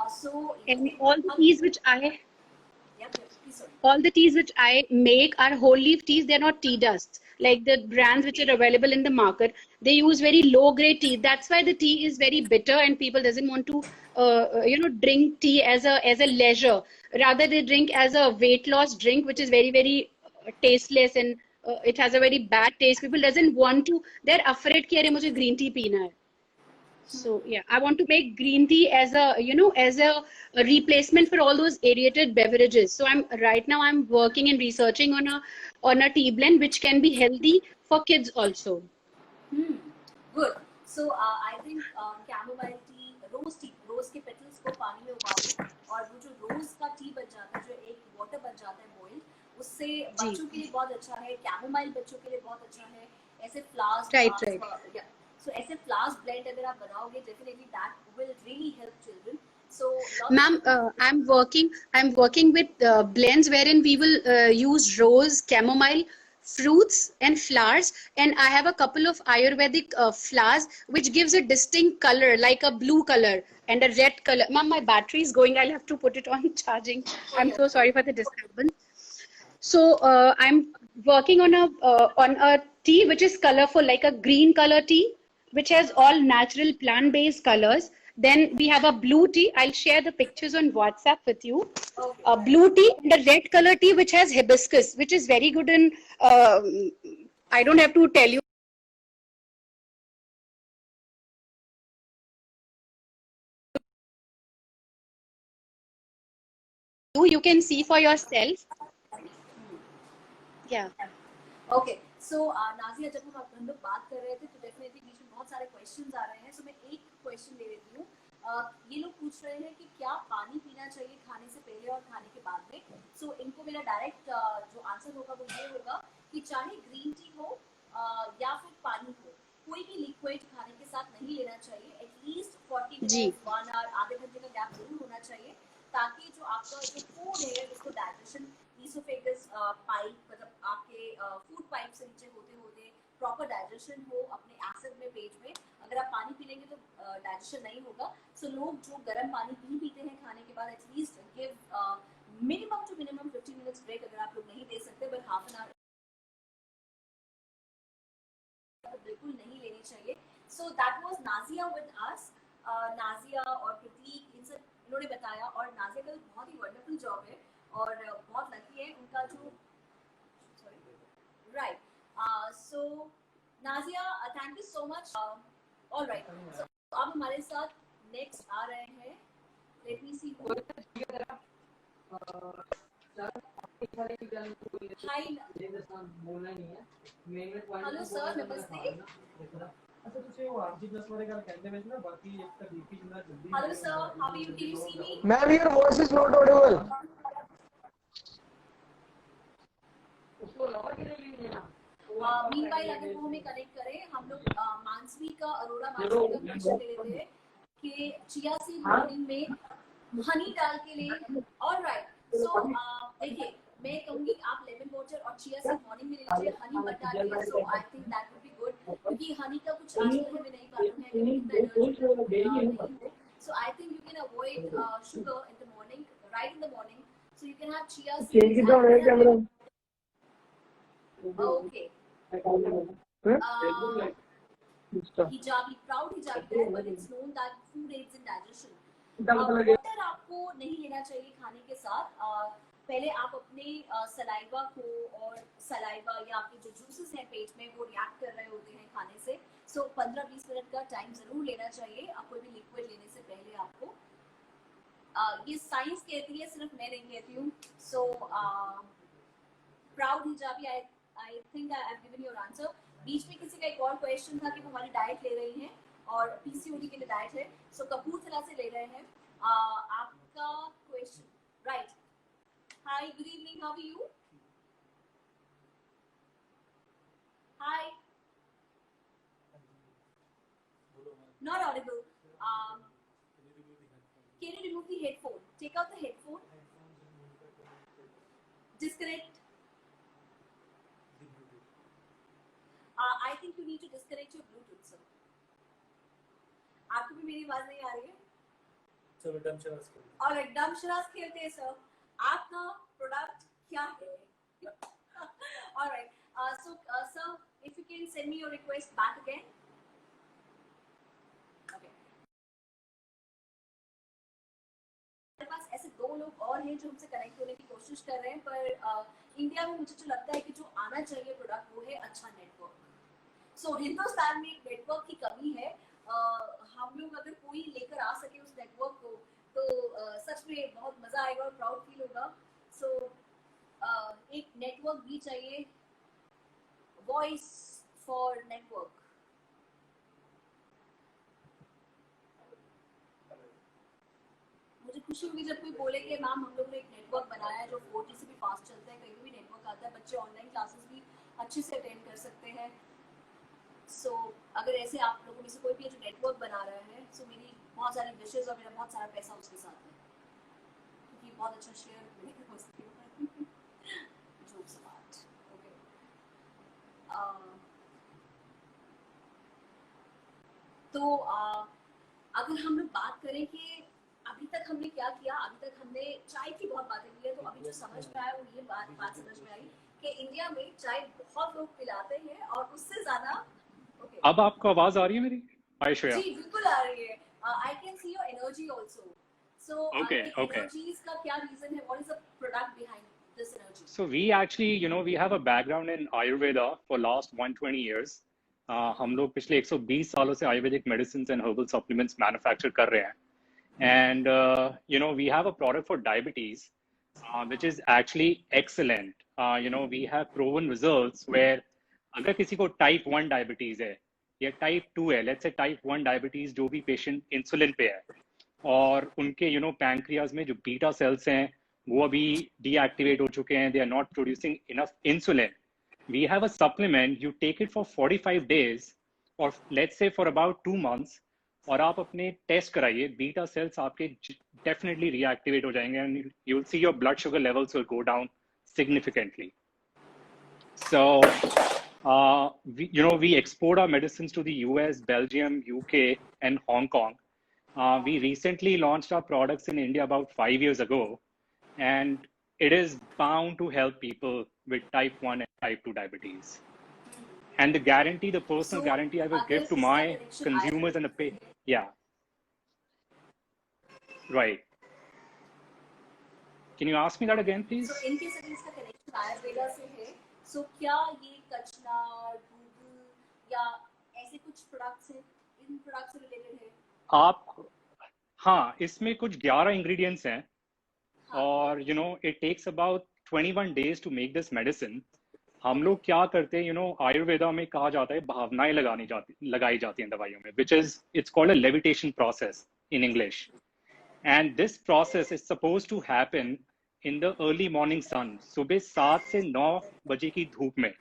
So, And all the teas which I yeah, please, sorry. all the teas which I make are whole leaf teas. They're not tea dusts. Like the brands which are available in the market, they use very low grade tea. That's why the tea is very bitter, and people doesn't want to, drink tea as a leisure. Rather, they drink as a weight loss drink, which is very very tasteless, and it has a very bad taste. People doesn't want to. They're afraid कि अरे मुझे green tea पीना है. So yeah, I want to make green tea as a replacement for all those aerated beverages. So I'm working and researching on a tea blend which can be healthy for kids also. Good. So I think chamomile tea, rose के petals को पानी में उबालो और वो जो rose का tea बन जाता है, जो एक water बन जाता है boiled, उससे बच्चों के लिए बहुत अच्छा है. Chamomile बच्चों के लिए बहुत अच्छा है. ऐसे flowers, Right. yeah. So ऐसे flowers blend अगर आप बनाओगे, definitely that will really help children. So, Ma'am, I'm working with blends wherein we will use rose, chamomile, fruits and flowers, and I have a couple of Ayurvedic flowers which gives a distinct color, like a blue color and a red color. Ma'am, my battery is going. I'll have to put it on charging. I'm so sorry for the disturbance. So I'm working on a tea which is colorful, like a green color tea, which has all natural plant-based colors. Then we have a blue tea. I'll share the pictures on WhatsApp with you. okay. A blue tea and a red color tea, which has hibiscus, which is very good in. I don't have to tell you. You can see for yourself. Yeah. Okay. So Nazia, जब हम लोग बात कर रहे थे तो definitely बीच में बहुत सारे क्वेश्चंस आ रहे हैं. सो मैं एक क्वेश्चन ले लेती हूँ. ये लोग पूछ रहे हैं कि क्या पानी पीना चाहिए खाने से पहले और खाने के बाद में. सो इनको मेरा डायरेक्ट जो आंसर होगा वो ये होगा कि चाहे ग्रीन टी हो या फिर पानी हो, कोई भी लिक्विड खाने के साथ नहीं लेना चाहिए. एटलीस्ट 40 मिनट 1 आवर, आधे घंटे का गैप जरूर होना चाहिए, ताकि जो आपका जो फूड है उसको डाइजेशन, ईसोफेगस पाइप, मतलब आपके फूड पाइप से नीचे होते होते प्रॉपर डाइजेशन हो अपने एसिड में, पेट में. अगर आप पानी पी लेंगे तो डाइजेशन नहीं होगा. सो लोग जो गर्म पानी पीते हैं खाने के बाद, at least give minimum to minimum 15 minutes break. अगर आप लोग नहीं दे सकते, बट हाफ एन आवर बिल्कुल नहीं लेनी चाहिए. So that was Nazia with us. Nazia और प्रतीक, इन सब इन्होंने बताया, और नाजिया का बहुत ही वंडरफुल जॉब है और बहुत लकी है उनका जो right. So Nazia, thank you so much. Alright, so अब हमारे साथ नेक्स्ट आ रहे हैं. Let me see. Hi, hello sir, नमस्ते. Hello sir, how are you? Can you see me? Ma'am, your voice is not audible. Meanwhile अगर वो हमें कनेक्ट करें, हम लोग मानसवी का, अरोड़ा मानसवी का क्वेश्चन ले लेते हैं कि चिया सीड मॉर्निंग में हनी डाल के लें। ऑलराइट, सो देखिए मैं कहूंगी आप लेमन वाटर और चिया सीड मॉर्निंग में ले लीजिए, हनी मत डालिए। So I think that would be good, क्योंकि हनी का कुछ आजकल हमें नहीं मालूम है कि कितना एनर्जी नहीं हो। So I think you can avoid sugar in the morning, right in the morning. So you can have chia seeds and okay. Hijabi, proud hijabi है, but it's known that food aids in digestion. Water आपको नहीं लेना चाहिए खाने के साथ। पहले आप अपने सलाइवा को और सलाइवा या आपके जो जूसेस हैं पेट में वो रिएक्ट कर रहे होते हैं खाने से। सो 15-20 मिनट का टाइम जरूर लेना चाहिए कोई भी लिक्विड लेने से पहले आपको। ये साइंस कहती है, सिर्फ मैं नहीं कहती हूँ। So proud hijabi, I think I have given your answer. बीच में किसी का एक और क्वेश्चन था कि वो हमारी डाइट ले रही हैं और पीसीओडी के लिए डाइट है। सो कपूरथला से ले रहे हैं आपका question, right? Hi, good evening, how are you? Hi, not audible. Can you remove the headphone? Take out the headphone. Disconnect. I think you need to disconnect your Bluetooth, sir. आपको भी मेरी आवाज नहीं आ रही है? चलो डम शराज खेलते हैं। और डम शराज खेलते हैं सर। आपका प्रोडक्ट क्या है? Alright. So sir, if you can send me your request back again. पास ऐसे 2 लोग और हैं जो हमसे कनेक्ट होने की कोशिश कर रहे हैं, पर इंडिया में मुझे जो लगता है कि जो आना चाहिए प्रोडक्ट वो है अच्छा नेटवर्क। सो हिंदुस्तान में एक नेटवर्क की कमी है। हम लोग अगर कोई लेकर आ सके उस नेटवर्क को तो सच में बहुत मजा आएगा और प्राउड फील होगा। सो एक नेटवर्क भी चाहिए, वॉइस फॉर नेटवर्क। मुझे खुशी होगी जब कोई बोले कि मैम हम लोग ने एक नेटवर्क बनाया है जो 4G से भी फास्ट चलता है, कहीं भी नेटवर्क आता है, बच्चे ऑनलाइन क्लासेस भी अच्छे से अटेंड कर सकते हैं। सो अगर ऐसे आप लोगों में से कोई भी जो नेटवर्क बना रहा है, सो मेरी बहुत सारी विशेष और मेरा बहुत सारा पैसा उसके साथ है, क्योंकि बहुत अच्छा शेयर मिलेगा उसके बाद। Jokes apart, okay. तो अगर हम लोग बात करें कि अभी तक हमने क्या किया, अभी तक हमने चाय की बहुत बातें की है, तो अभी जो समझ में आया वो ये बात समझ में आई कि इंडिया में चाय बहुत लोग पिलाते हैं और उससे ज्यादा। ओके, अब आपको आवाज आ रही है मेरी? हाय श्रेया। जी बिल्कुल आ रही है। आई can see your energy also. So energies का क्या रीजन है? What is the product behind this energy? So we actually, we have a background in Ayurveda for last 120 years. हम लोग पिछले 120 सालों से Ayurvedic medicines and herbal supplements manufacture कर रहे हैं. And we have a product for diabetes which is actually excellent. We have proven results where अगर किसी को type 1 diabetes है या type 2 है, let's say type 1 diabetes जो भी patient insulin पे है और उनके pancreas में जो beta cells हैं वो अभी deactivate हो चुके हैं, they are not producing enough insulin. We have a supplement, you take it for 45 days or let's say for about 2 months और आप अपने टेस्ट कराइए, बीटा सेल्स आपके डेफिनेटली रीएक्टिवेट हो जाएंगे and you will see your blood sugar levels will go down significantly. So we export our medicines to the US, Belgium, UK and Hong Kong. We recently launched our products in India about 5 years ago and it is bound to help people with type 1 and type 2 diabetes. And the guarantee, the personal guarantee I will give to my consumers and the yeah. Right. Can you ask me that again, please? So इनके साथ इसका connection Ayurveda से है। So क्या ये कचना, दूध या ऐसे कुछ प्रोडक्ट्स हैं, इन प्रोडक्ट्स से रिलेटेड है? आप हाँ, इसमें कुछ 11 इंग्रेडिएंट्स हैं और it takes about 21 days to make this medicine. हम लोग क्या करते हैं, आयुर्वेदा में कहा जाता है भावनाएं लगाई जाती हैं दवाइयों में, which is it's called a levitation process in English. And this process is supposed to happen in the early morning sun. सुबह 7 से 9 बजे की धूप में.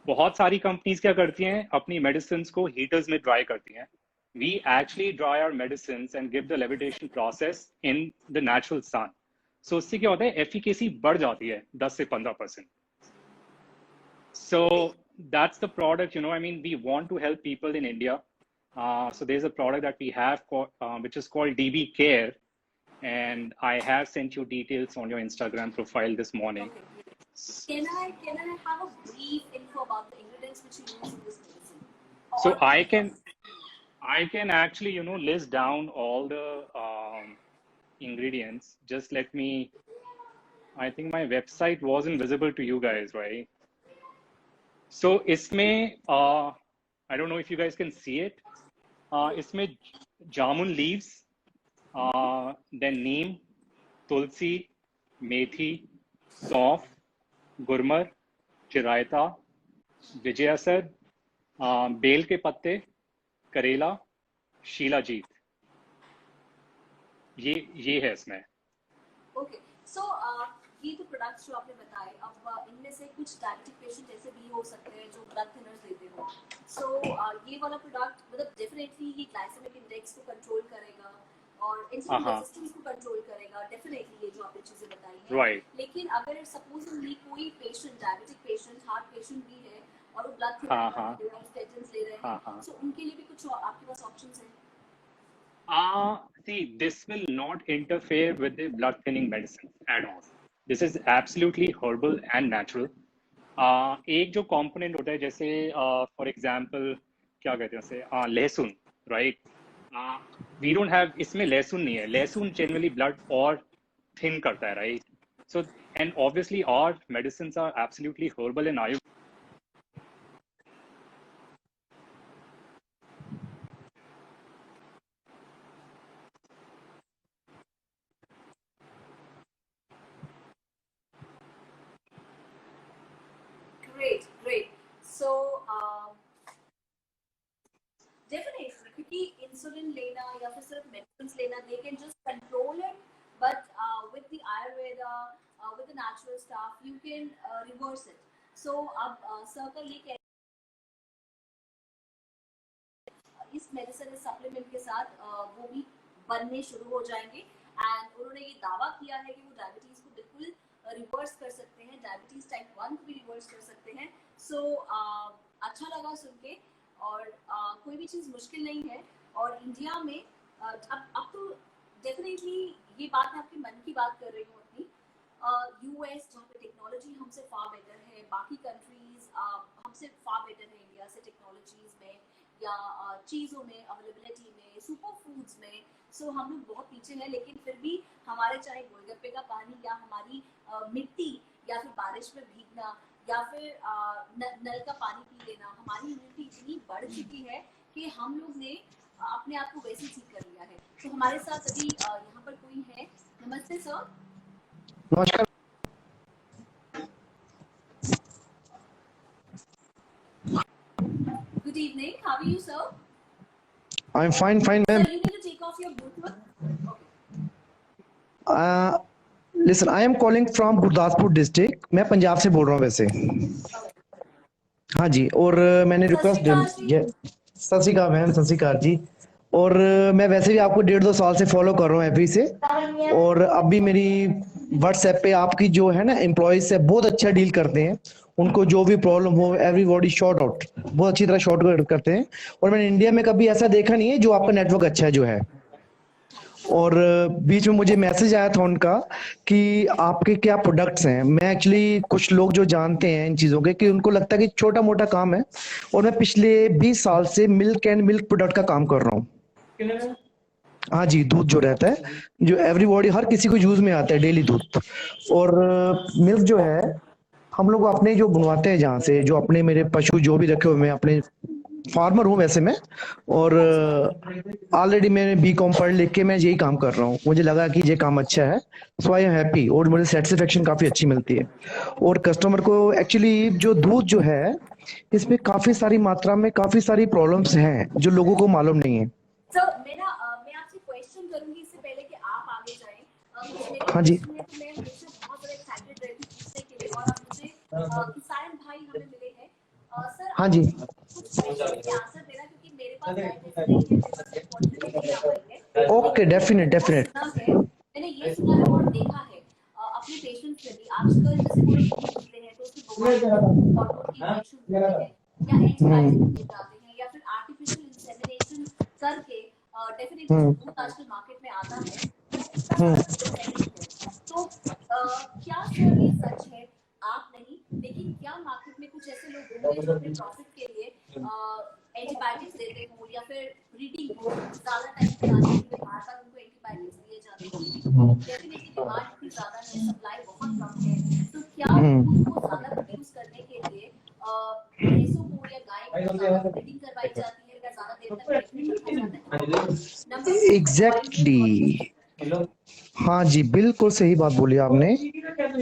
बहुत सारी कंपनीज क्या करती हैं, अपनी मेडिसिन को हीटर्स में ड्राई करती हैं. we actually dry our medicines and give the levitation process in the natural sun. So उससे क्या होता है, efficacy बढ़ जाती है 10 से 15%. So that's the product, you know, I mean, we want to help people in India. So there's a product that we have which is called DB Care, and I have sent you details on your Instagram profile this morning. Okay. Can I have a brief info about the ingredients which you use in this medicine? So I can actually, you know, list down all the ingredients. Just let me, I think my website wasn't visible to you guys, right? So इसमें I don't know if you guys can see it. इसमें जामुन leaves, then neem, tulsi, methi, सौंफ, गुरमर, चिरायता, विजयासर, bell के पत्ते, करेला, शीलाजीत, ये है इसमें. Okay, सो ये तो प्रोडक्ट्स जो आपने बताए, अब इनमें से कुछ डायबिटिक पेशेंट ऐसे भी हो सकते हैं जो ब्लड थिनर्स लेते हो. सो ये वाला प्रोडक्ट मतलब डेफिनेटली ये ग्लाइसेमिक इंडेक्स को कंट्रोल करेगा और इंसुलिन रेजिस्टेंस को कंट्रोल करेगा, डेफिनेटली ये जो आपने चीजें बताई हैं. Right. लेकिन अगर सपोजली कोई patient, diabetic patient, heart patient भी है और वो ब्लड थिनर स्टेटिन्स ले रहे हैं, सो उनके लिए भी कुछ आपके पास ऑप्शंस हैं? See, this will not interfere with the blood thinning medicine at all. This is absolutely herbal and natural. एक जो component होता है, जैसे for example क्या कहते हैं उसे, लहसुन, right? We don't have, इसमें लहसुन नहीं है. लहसुन generally blood और thin करता है, right? So, and obviously our medicines are absolutely herbal and Ayurvedic. Great. So definitely, क्योंकि इंसुलिन लेना या फिर सिर्फ मेडिसिन लेना, they can just control it, but with the Ayurveda, with the natural stuff, you can reverse it. So अब circle ये कह इस मेडिसिन, इस सप्लीमेंट के साथ वो भी बनने शुरू हो जाएंगे. एंड उन्होंने ये दावा किया है कि वो डायबिटीज को बिल्कुल रिवर्स कर सकते हैं, डायबिटीज टाइप 1 को भी रिवर्स कर सकते हैं. सो अच्छा लगा सुन के, और कोई भी चीज़ मुश्किल नहीं है. और इंडिया में अब तो डेफिनेटली ये बात मैं आपके मन की बात कर रही हूँ अपनी. यूएस जहाँ पे टेक्नोलॉजी हमसे फार बेटर है, बाकी कंट्रीज हमसे फार बेटर है इंडिया से टेक्नोलॉजीज में या चीज़ों में, अवेलेबिलिटी में, सुपर फूड्स में. सो हम लोग बहुत पीछे हैं, लेकिन फिर भी हमारे चाहे गोलगप्पे का पानी या हमारी मिट्टी या फिर बारिश में भीगना या फिर नल का पानी पी लेना, हमारी इम्यूनिटी इतनी बढ़ चुकी है कि हम लोग ने अपने आप को वैसे ठीक कर लिया है. तो हमारे साथ अभी यहाँ पर कोई है. नमस्ते सर. नमस्कार. Good evening. How are you, sir? I'm fine, ma'am. Sir, you need to take off your Bluetooth. Okay. Listen, I am calling from Gurdaspur district. मैं पंजाब से बोल रहा हूँ वैसे. हाँ जी, और मैंने रिक्वेस्ट, सत श्री अकाल मैम, सत श्री अकाल जी. और मैं वैसे भी आपको 1.5-2 साल से फॉलो कर रहा हूँ एफबी से, और अभी मेरी व्हाट्सएप पे आपकी जो है ना एम्प्लॉयज से बहुत अच्छा डील करते हैं. उनको जो भी प्रॉब्लम हो एवरीबॉडी शॉर्ट आउट, बहुत अच्छी तरह शॉर्ट आउट करते हैं. और मैंने इंडिया में कभी ऐसा देखा नहीं है जो आपका नेटवर्क अच्छा है जो है. और बीच में मुझे मैसेज आया था उनका कि आपके क्या प्रोडक्ट्स हैं. मैं एक्चुअली, कुछ लोग जो जानते हैं इन चीज़ों के, कि उनको लगता है कि छोटा मोटा काम है, और मैं पिछले 20 साल से मिल्क एंड मिल्क प्रोडक्ट का काम कर रहा हूँ. हाँ जी, दूध जो रहता है, जो एवरीबॉडी, हर किसी को यूज में आता है डेली दूध. और मिल्क जो है हम लोग अपने जो बनवाते हैं जहाँ से, जो अपने मेरे पशु जो भी रखे हुए, मैं अपने फार्मर हूँ वैसे मैं, और ऑलरेडी मैंने बीकॉम पढ़ लिख के मैं यही काम कर रहा हूँ. मुझे लगा कि ये काम अच्छा है, सो आई एम हैप्पी, और मुझे सेटिस्फेक्शन काफी अच्छी मिलती है. और कस्टमर को एक्चुअली जो दूध जो है, इसमें काफी सारी मात्रा में काफी सारी प्रॉब्लम्स हैं जो लोगों को मालूम नहीं है. सर मैं आपसे क्वेश्चन करूंगी इससे पहले कि आप आगे जाएं. हाँ जी. मैं हमेशा बहुत ज़्यादा एक्साइटेड रहती हूँ पूछने के लिए, और अब मुझे किसान भाई हमें मिले हैं. सर हाँ जी. कुछ आंसर देना, क्योंकि मेरे पास गाइडेंस नहीं है, मेरे पास अपॉर्चुनिटी नहीं आ पाई है, ओके, लेकिन डेफिनेट मैंने डेफिनेट। ये सुना है और देखा है अपने पेशेंट्स में भी। आजकल जैसे वो लोग दूध पीते हैं तो उसमें हार्मोन की इंजेक्शन होते हैं या एंटीबायोटिक दिए जाते हैं या फिर आर्टिफिशियल इंसेमिनेशन करके डेफिनेटली जो दूध आजकल मार्केट में आता है वो इतना ज्यादा सिंथेटिक है। तो क्या सर ये सच है? आप नहीं, लेकिन क्या मार्केट में कुछ ऐसे लोग होंगे जो अपने प्रॉफिट के लिए एंटीबायोटिक्स देते हो या फिर ब्रीडिंग को ज्यादा टाइम बनाने के लिए बार बार उनको एंटीबायोटिक्स दिए जाते हैं? डेफिनेटली डिमांड इतनी ज्यादा है, सप्लाई बहुत कम है, तो क्या दूध को ज्यादा प्रोड्यूस करने के लिए भैंसों को या गाय को ज्यादा ब्रीडिंग करवाई जाती है या ज्यादा देर तक रखा जाता है? नंबर एग्जैक्टली, हाँ जी, बिल्कुल सही बात बोली आपने।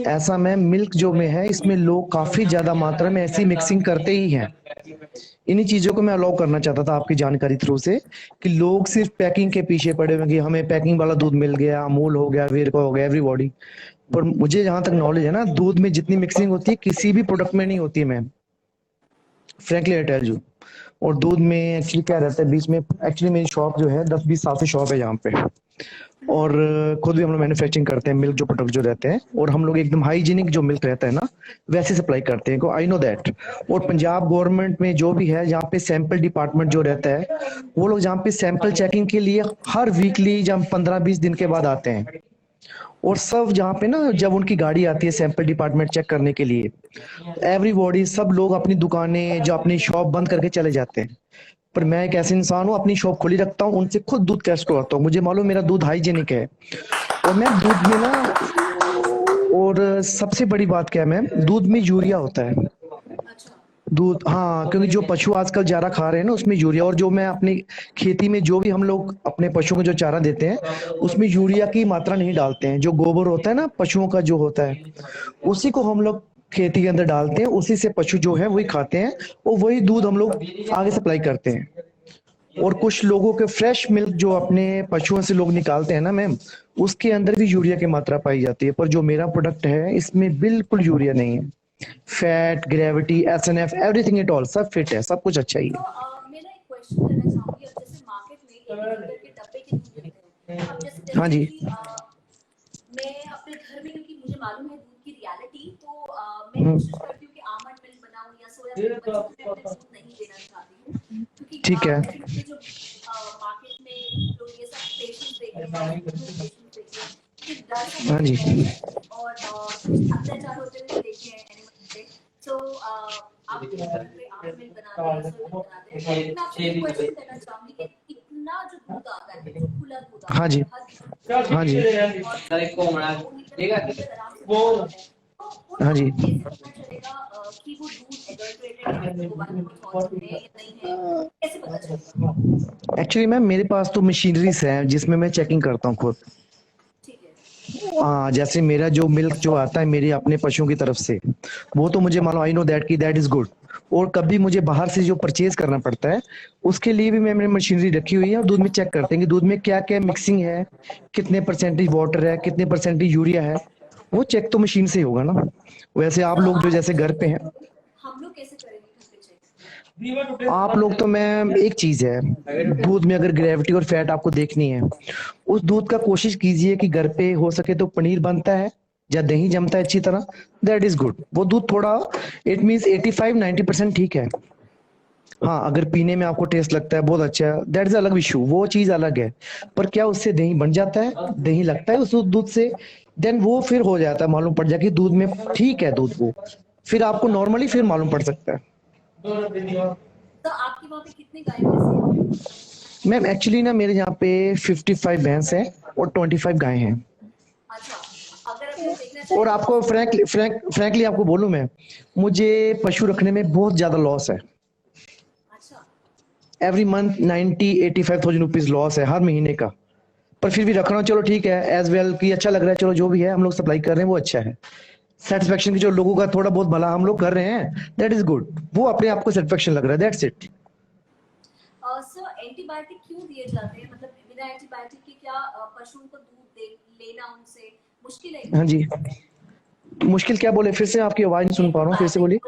ऐसा में मिल्क जो में है इसमें लोग काफी ज्यादा मात्रा में ऐसी मिक्सिंग करते ही हैं। इन्हीं चीजों को मैं अलाउ करना चाहता था आपकी जानकारी थ्रू से, कि लोग सिर्फ पैकिंग के पीछे पड़े हुए कि हमें पैकिंग वाला दूध मिल गया, अमूल हो गया, वेरका हो गया, एवरीबॉडी। पर मुझे जहां तक नॉलेज है ना, दूध में जितनी मिक्सिंग होती है किसी भी प्रोडक्ट में नहीं होती है ma'am, frankly I tell you. और दूध में एक्चुअली क्या रहता है बीच में, एक्चुअली मेरी शॉप जो है 10-20 साल से शॉप है यहाँ पे, और खुद भी हम लोग मैन्युफैक्चरिंग करते हैं मिल्क जो प्रोडक्ट जो रहते हैं, और हम लोग एकदम हाइजीनिक जो मिल्क रहता है ना वैसे सप्लाई करते हैं, आई नो दैट। और पंजाब गवर्नमेंट में जो भी है जहाँ पे सैंपल डिपार्टमेंट जो रहता है, वो लोग जहाँ पे सैंपल चेकिंग के लिए हर वीकली जब 15-20 दिन के बाद आते हैं, और सब जहाँ पे ना जब उनकी गाड़ी आती है सैंपल डिपार्टमेंट चेक करने के लिए, एवरीबॉडी सब लोग अपनी दुकानें जो अपनी शॉप बंद करके चले जाते हैं। पर मैं एक ऐसे इंसान हूँ, अपनी शॉप खुली रखता हूँ, उनसे खुद दूध टेस्ट करवाता हूँ, मुझे मालूम मेरा दूध हाइजेनिक है। और मैं दूध में ना, और सबसे बड़ी बात क्या है मैम, दूध में यूरिया होता है। दूध, हाँ, क्योंकि जो पशु आजकल चारा खा रहे हैं ना उसमें यूरिया, और जो मैं अपनी खेती में जो भी हम लोग अपने पशुओं को जो चारा देते हैं उसमें यूरिया की मात्रा नहीं डालते हैं। जो गोबर होता है ना पशुओं का जो होता है, उसी को हम लोग खेती के अंदर डालते हैं, उसी से पशु जो है वही खाते हैं, और वही दूध हम लोग आगे सप्लाई करते हैं। और कुछ लोगों के फ्रेश मिल्क जो अपने पशुओं से लोग निकालते हैं ना मैम, उसके अंदर भी यूरिया की मात्रा पाई जाती है। पर जो मेरा प्रोडक्ट है इसमें बिल्कुल यूरिया नहीं है। Fat, gravity, SNF, everything it all, सब फिट है, सब कुछ अच्छा ही है। मेरा एक क्वेश्चन करना चाहूंगी। अब जैसे मार्केट में 1 लीटर के डब्बे के दूध मिलते हैं, अब जैसे हाँ जी। मैं अपने घर में, क्योंकि मुझे मालूम है दूध की रियलिटी, तो मैं कोशिश करती हूँ कि आमंड मिल्क बनाऊं या सोया मिल्क, बच्चों को मैं अपने दूध नहीं देना चाहती हूँ, क्योंकि ठीक है। डेफिनेटली जो मार्केट में लोग ये सब पेशेंट्स देख रहे हैं, पेशेंट्स देख रहे हैं, फिर डर से हाँ जी। और कुछ अत्याचार होते हुए देखे हैं एनिमल पे। तो आप घर पे आमंड मिल्क बनाते हैं, सोया मिल्क बनाते हैं, लेकिन आपसे एक क्वेश्चन करना चाहूंगी कि इतना जो दूध आता है, जो खुला दूध आता है, हाँ जी। हाँ जी। हाँ जी। एक्चुअली मैम मेरे पास तो मशीनरीज है जिसमें मैं चेकिंग करता हूँ खुद। हाँ, जैसे मेरा जो मिल्क जो आता है मेरे अपने पशुओं की तरफ से, वो तो मुझे मालूम, आई नो दैट कि दैट इज गुड। और कभी मुझे बाहर से जो परचेज करना पड़ता है उसके लिए भी मैंने मशीनरी रखी हुई है, और दूध में चेक करते हैं कि दूध में क्या क्या मिक्सिंग है, कितने परसेंटेज वाटर है, कितने परसेंटेज यूरिया है, वो चेक तो मशीन से ही होगा ना। वैसे आप लोग जो जैसे घर पे हैं, हम लोग कैसे करेंगे घर पे चेक? आप लोग तो मैम एक चीज है, दूध में अगर ग्रेविटी और फैट आपको देखनी है, उस दूध का कोशिश कीजिए कि घर पे हो सके तो पनीर बनता है या दही जमता है अच्छी तरह, दैट इज गुड। वो दूध थोड़ा, इट मीन्स 85-90% ठीक है। हाँ, अगर पीने में आपको टेस्ट लगता है बहुत अच्छा है, दैट इज अलग इशू, वो चीज अलग है। पर क्या उससे दही बन जाता है, दही लगता है उस दूध से, देन वो फिर हो जाता है, मालूम पड़ जाए कि दूध में ठीक है दूध, वो फिर आपको नॉर्मली फिर मालूम पड़ सकता है। तो आपके वहाँ पे कितने गाय भैंस हैं? मैम एक्चुअली ना मेरे यहाँ पे 55 भैंस हैं और 25 गाय हैं। अच्छा, अगर आप देखना चाहें, और आपको फ्रैंकली आपको बोलूं मैं, मुझे पशु रखने में बहुत ज्यादा लॉस है। एवरी मंथ 90-85,000 रुपीज लॉस है हर महीने का। पर फिर भी रखना चलो ठीक है, एज वेल कि अच्छा लग रहा है, चलो जो भी है हम लोग सप्लाई कर रहे हैं वो अच्छा है। सेटिस्फेक्शन की जो लोगों का थोड़ा बहुत भला हम लोग कर रहे हैं, दैट इज गुड, वो अपने आप को सेटिस्फेक्शन लग रहा है, दैट्स इट। सर एंटीबायोटिक क्यों दिए जाते हैं? मतलब बिना एंटीबायोटिक के क्या पशुओं को दूध लेना उनसे मुश्किल है? हाँ जी, मुश्किल क्या बोले, फिर से आपकी आवाज नहीं सुन पा रहा हूँ, फिर से बोलिए।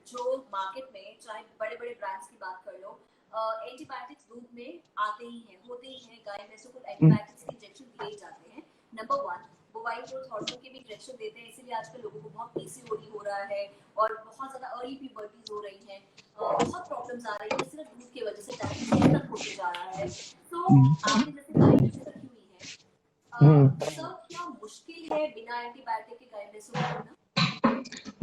जो मार्केट में चाहे बड़े बड़े ब्रांड्स की बात कर लो, एंटीबायोटिक्स दूध में आते ही हैं, होते ही हैं, गाय भैंसों को एंटीबायोटिक्स के इंजेक्शन दिए ही जाते हैं। नंबर 1, बोवाइन ग्रोथ हार्मोन के भी इंजेक्शन देते हैं, इसीलिए आजकल लोगों को बहुत पीसीओडी हो रहा है और बहुत ज्यादा अर्ली प्यूबर्टीज हो रही हैं, बहुत प्रॉब्लम्स आ रही है सिर्फ दूध की वजह से, डायबिटीज तक होते जा रहा है। तो आपने जैसे गाय भैंस रखी हुई है, सर क्या मुश्किल है बिना एंटीबायोटिक के गाय भैंसों को रखना?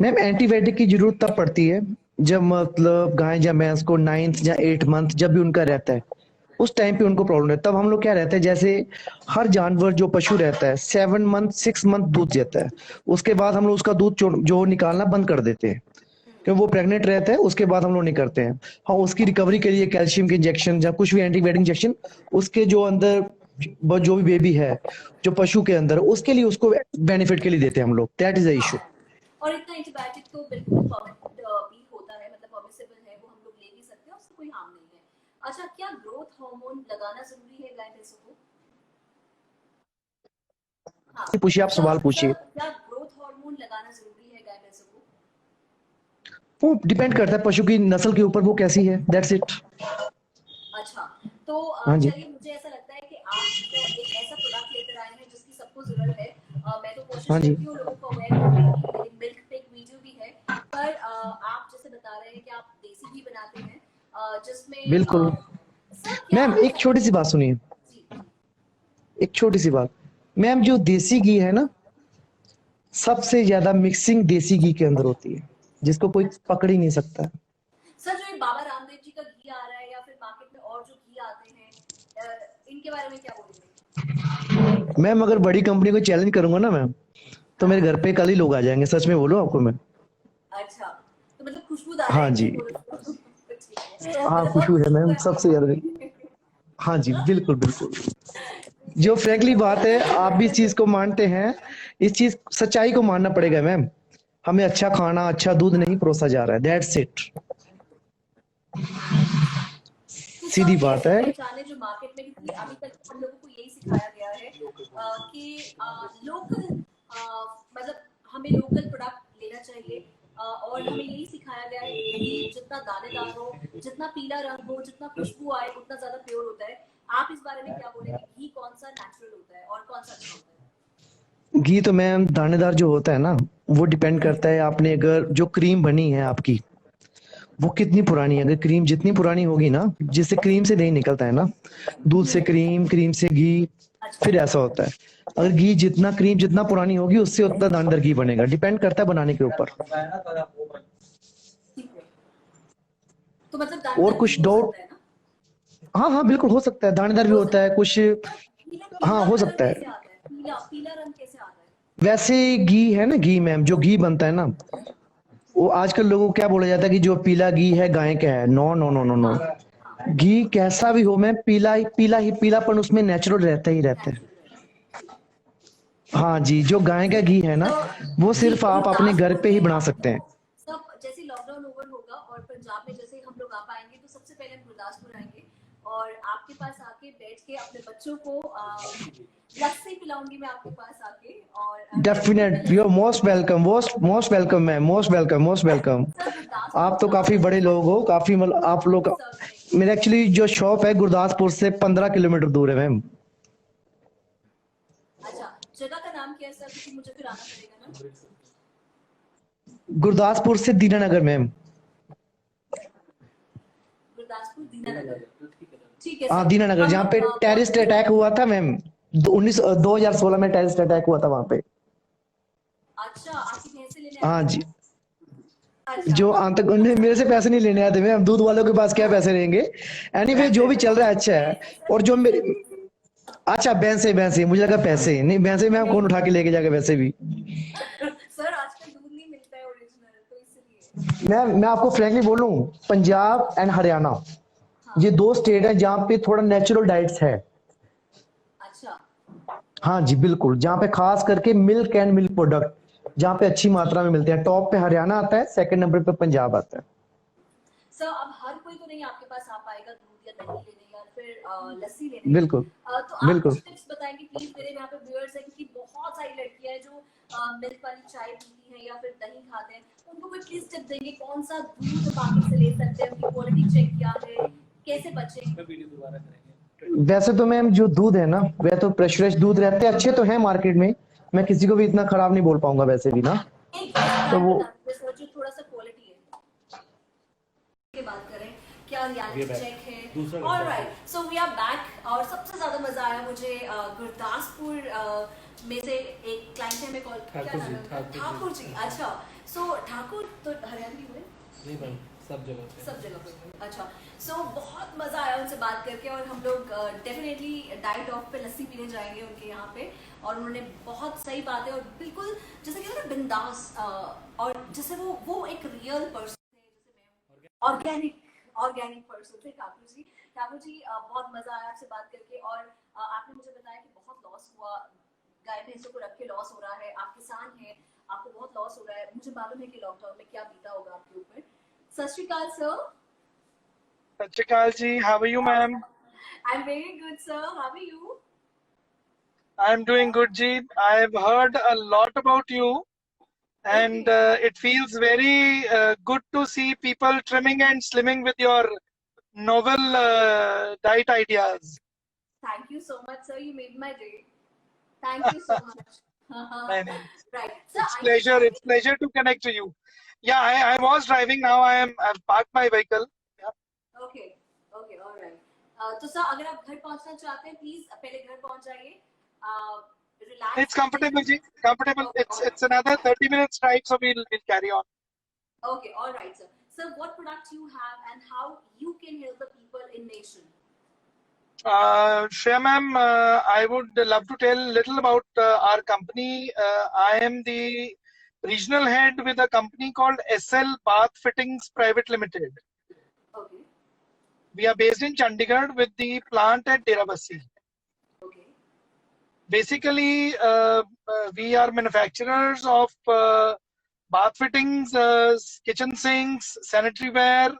मैम एंटीबायोटिक की जरूरत तब पड़ती है जब मतलब गाय या भैंस को 9th या 8th मंथ जब भी उनका रहता है, उस टाइम पे उनको प्रॉब्लम है। तब हम लोग क्या रहता है, जैसे हर जानवर जो पशु रहता है 7 मंथ 6 मंथ दूध देता है, उसके बाद हम लोग उसका दूध जो निकालना बंद कर देते हैं क्योंकि वो प्रेग्नेंट रहता है, उसके बाद हम लोग नहीं करते हैं। हाँ, उसकी रिकवरी के लिए कैल्शियम के इंजेक्शन या कुछ भी एंटीबायोटिक इंजेक्शन उसके जो अंदर जो भी बेबी है जो पशु के अंदर, उसके लिए उसको बेनिफिट के लिए देते हैं हम लोग। That is the issue. और इतना एंटीबायोटिक तो बिल्कुल भी होता है, मतलब परमिसिबल है, वो हम लोग ले भी सकते हैं, उससे कोई हार्म नहीं है। अच्छा, क्या ग्रोथ हार्मोन लगाना जरूरी है गाय भैंसों को? हाँ, पूछिए, आप सवाल पूछिए। क्या ग्रोथ हार्मोन लगाना जरूरी है गाय भैंसों को? वो डिपेंड करता है पशु की नस्ल के ऊपर, वो कैसी है, दैट्स इट। अच्छा, तो हाँ जी। चलिए, मुझे ऐसा लगता है कि आप एक ऐसा प्रोडक्ट लेकर आए हैं जिसकी सबको जरूरत है। मैं तो कोशिश हाँ जी। करती हूँ लोगों को अवेयर करने की, मिल्क पे एक वीडियो भी है, पर आप जैसे बता रहे हैं कि आप देसी घी बनाते हैं, जिसमें बिल्कुल मैम, एक छोटी सी बात सुनिए, एक छोटी सी बात मैम, जो देसी घी है ना, सबसे ज्यादा मिक्सिंग देसी घी के अंदर होती है, जिसको कोई पकड़ ही नहीं सकता। सर, जो ये बाबा रामदेव जी का घी आ रहा है या फिर मार्केट में और जो घी आते हैं, इनके बारे में क्या बोलेंगे? मैम अगर बड़ी कंपनी को चैलेंज करूंगा ना मैम, तो मेरे घर पे कल ही लोग आ जाएंगे, सच में बोलो आपको मैं। अच्छा, तो मतलब खुशबूदार हाँ है जी, है। हाँ खुशबू है मैम सबसे ज्यादा। हाँ जी, बिल्कुल बिल्कुल। जो फ्रैंकली बात है, आप भी इस चीज को मानते हैं, इस चीज सच्चाई को मानना पड़ेगा मैम। हमें अच्छा खाना, अच्छा दूध नहीं परोसा जा रहा है, दैट्स इट। सीधी बात है। पहचाने जो मार्केट में, क्योंकि अभी तक हम लोगों को यही सिखाया गया है कि लोकल, मतलब हमें लोकल प्रोडक्ट लेना चाहिए, और हमें यही सिखाया गया है कि घी जितना दानेदार हो, जितना पीला रंग हो, जितना खुशबू आए, उतना ज्यादा प्योर होता है। आप इस बारे में क्या बोलेंगे, घी कौन सा नेचुरल होता है और कौन सा अच्छा होता है? घी तो मैम दानेदार जो होता है ना, वो डिपेंड करता है आपने अगर जो क्रीम बनी है आपकी वो कितनी पुरानी है। अगर क्रीम जितनी पुरानी होगी ना, जिससे क्रीम से दही निकलता है ना, दूध से क्रीम, क्रीम से घी, फिर ऐसा होता है। अगर घी जितना क्रीम जितना पुरानी होगी, उससे उतना दानेदार घी बनेगा। डिपेंड करता है बनाने के ऊपर। तो मतलब और कुछ डाउट? हाँ हाँ बिल्कुल हो सकता है, दानेदार भी होता है कुछ। हाँ हो सकता है। पीला रंग कैसे आता है? वैसे घी है ना, घी मैम जो घी बनता है ना, वो आजकल लोगों को क्या बोला जाता है कि जो पीला घी है गाय का है। No no no no no, घी कैसा भी हो मैम, पीलापन उसमें नेचुरल रहता ही रहता है। हाँ जी, जो गाय का घी है ना, वो सिर्फ आप अपने घर पे ही बना सकते हैं। सब जैसे लॉकडाउन ओवर होगा और पंजाब में जैसे हम लोग आ पाएंगे, तो सबसे पहले हम गुरदासपुर आएंगे और आपके पास आके बैठ के अपने बच्चों को लस्सी पिलाऊंगी मैं आपके पास आके। और definite, you are most welcome, most welcome ma'am, most welcome, most welcome. आप तो काफी बड़े लोग हो, काफी मतलब आप लोग। मेरा एक्चुअली जो शॉप है गुरदासपुर से 15 किलोमीटर दूर है मैम। अच्छा, जगह का नाम क्या है सर, क्योंकि मुझे फिर आना पड़ेगा ना। गुरदासपुर से दीनानगर मैम। गुरदासपुर दीनानगर, ठीक है। हाँ दीनानगर, जहाँ पे टेररिस्ट अटैक हुआ था मैम, 2016 में टेररिस्ट अटैक हुआ था वहाँ पे। अच्छा, आपकी भैंसे लेने? हाँ जी। जो आतंक मेरे से पैसे नहीं लेने आते मैम, दूध वालों के पास क्या पैसे रहेंगे। एनीवे जो भी चल रहा है अच्छा है। और जो मेरे, अच्छा भैंसे मुझे लगा पैसे नहीं, भैंसे मैम कौन उठा के लेके जाएगा वैसे भी। सर आजकल दूध नहीं मिलता है ओरिजिनल, तो इसलिए मैं आपको फ्रैंकली बोलूं, पंजाब एंड हरियाणा, ये 2 स्टेट है जहाँ पे थोड़ा नेचुरल डाइट्स है। अच्छा, हाँ जी बिल्कुल, जहाँ पे खास करके मिल्क एंड मिल्क प्रोडक्ट जहाँ पे अच्छी मात्रा में मिलते हैं। टॉप पे हरियाणा आता है, सेकंड नंबर पे पंजाब आता है। सर अब हर कोई तो नहीं आपके पास आ पाएगा दूध या दही लेने या फिर लस्सी लेने। बिल्कुल तो आप बिल्कुल। कुछ टिप्स बताएंगे प्लीज। मेरे यहाँ पे व्यूअर्स हैं, क्योंकि बहुत सारी लड़कियां हैं जो मिल्क वाली चाय पीती हैं या फिर दही खाते हैं, उनको कोई प्लीज टिप देंगे कौन सा दूध मार्केट से ले सकते हैं, उनकी क्वालिटी चेक क्या है, कैसे बचें? इसका वीडियो दोबारा करेंगे। वैसे तो मैम जो दूध है ना, वह तो प्रेशराइज्ड दूध रहते हैं, अच्छे तो हैं मार्केट में, मैं किसी को भी इतना खराब नहीं बोल पाऊंगा वैसे भी ना। एक ऐसा तो ब्रांड वो बता दो सर जो थोड़ा सा क्वालिटी है के बात करें, क्या रियलिटी चेक है। Alright, so we are back. और सबसे ज्यादा मजा आया मुझे गुरदासपुर में से एक क्लाइंट है, मैं कॉल क्या नाम है? ठाकुर जी। अच्छा, सो ठाकुर तो हरियाणवी हुए? नहीं मैम, सब जगह पे। अच्छा, सो बहुत मजा आया उनसे बात करके, और हम लोग डेफिनेटली डाइट ऑफ पे लस्सी पीने जाएंगे उनके यहाँ पे। और उन्होंने बहुत सही बात है, और बिल्कुल जैसे कहते हैं ना बिंदास, और जैसे वो एक रियल पर्सन है, जैसे मैं ऑर्गेनिक पर्सन थे ठाकुर जी। ठाकुर जी, बहुत मजा आया आपसे बात करके। और आपने मुझे बताया कि बहुत लॉस हुआ, गाय भैंसों को रख के लॉस हो रहा है, आप किसान हैं, आपको बहुत लॉस हो रहा है। मुझे मालूम है कि लॉकडाउन में क्या बीता होगा आपके ऊपर। सत श्री अकाल सर। सत श्री अकाल जी, how are you ma'am? I'm very good sir, how are you? I'm doing good ji. I've heard a lot about you, and it feels very good to see people trimming and slimming with your novel diet ideas. Thank you so much sir, you made my day. Thank you so much. Right sir, it's pleasure to connect to you. Yeah, I was driving, now I've parked my vehicle. Okay, all right. तो sir अगर आप घर पहुंचना चाहते हैं, please पहले घर पहुंच जाइए। Relax. It's comfortable ji, comfortable. Okay, it's another 30 minutes drive, so we'll carry on. Okay, all right sir. Sir, what products you have and how you can help the people in nation? Shreya ma'am, I would love to tell a little about our company. I am the regional head with a company called SL Bath Fittings Private Limited. Okay. We are based in Chandigarh with the plant at Derabassi. Okay. Basically, we are manufacturers of bath fittings, kitchen sinks, sanitary ware,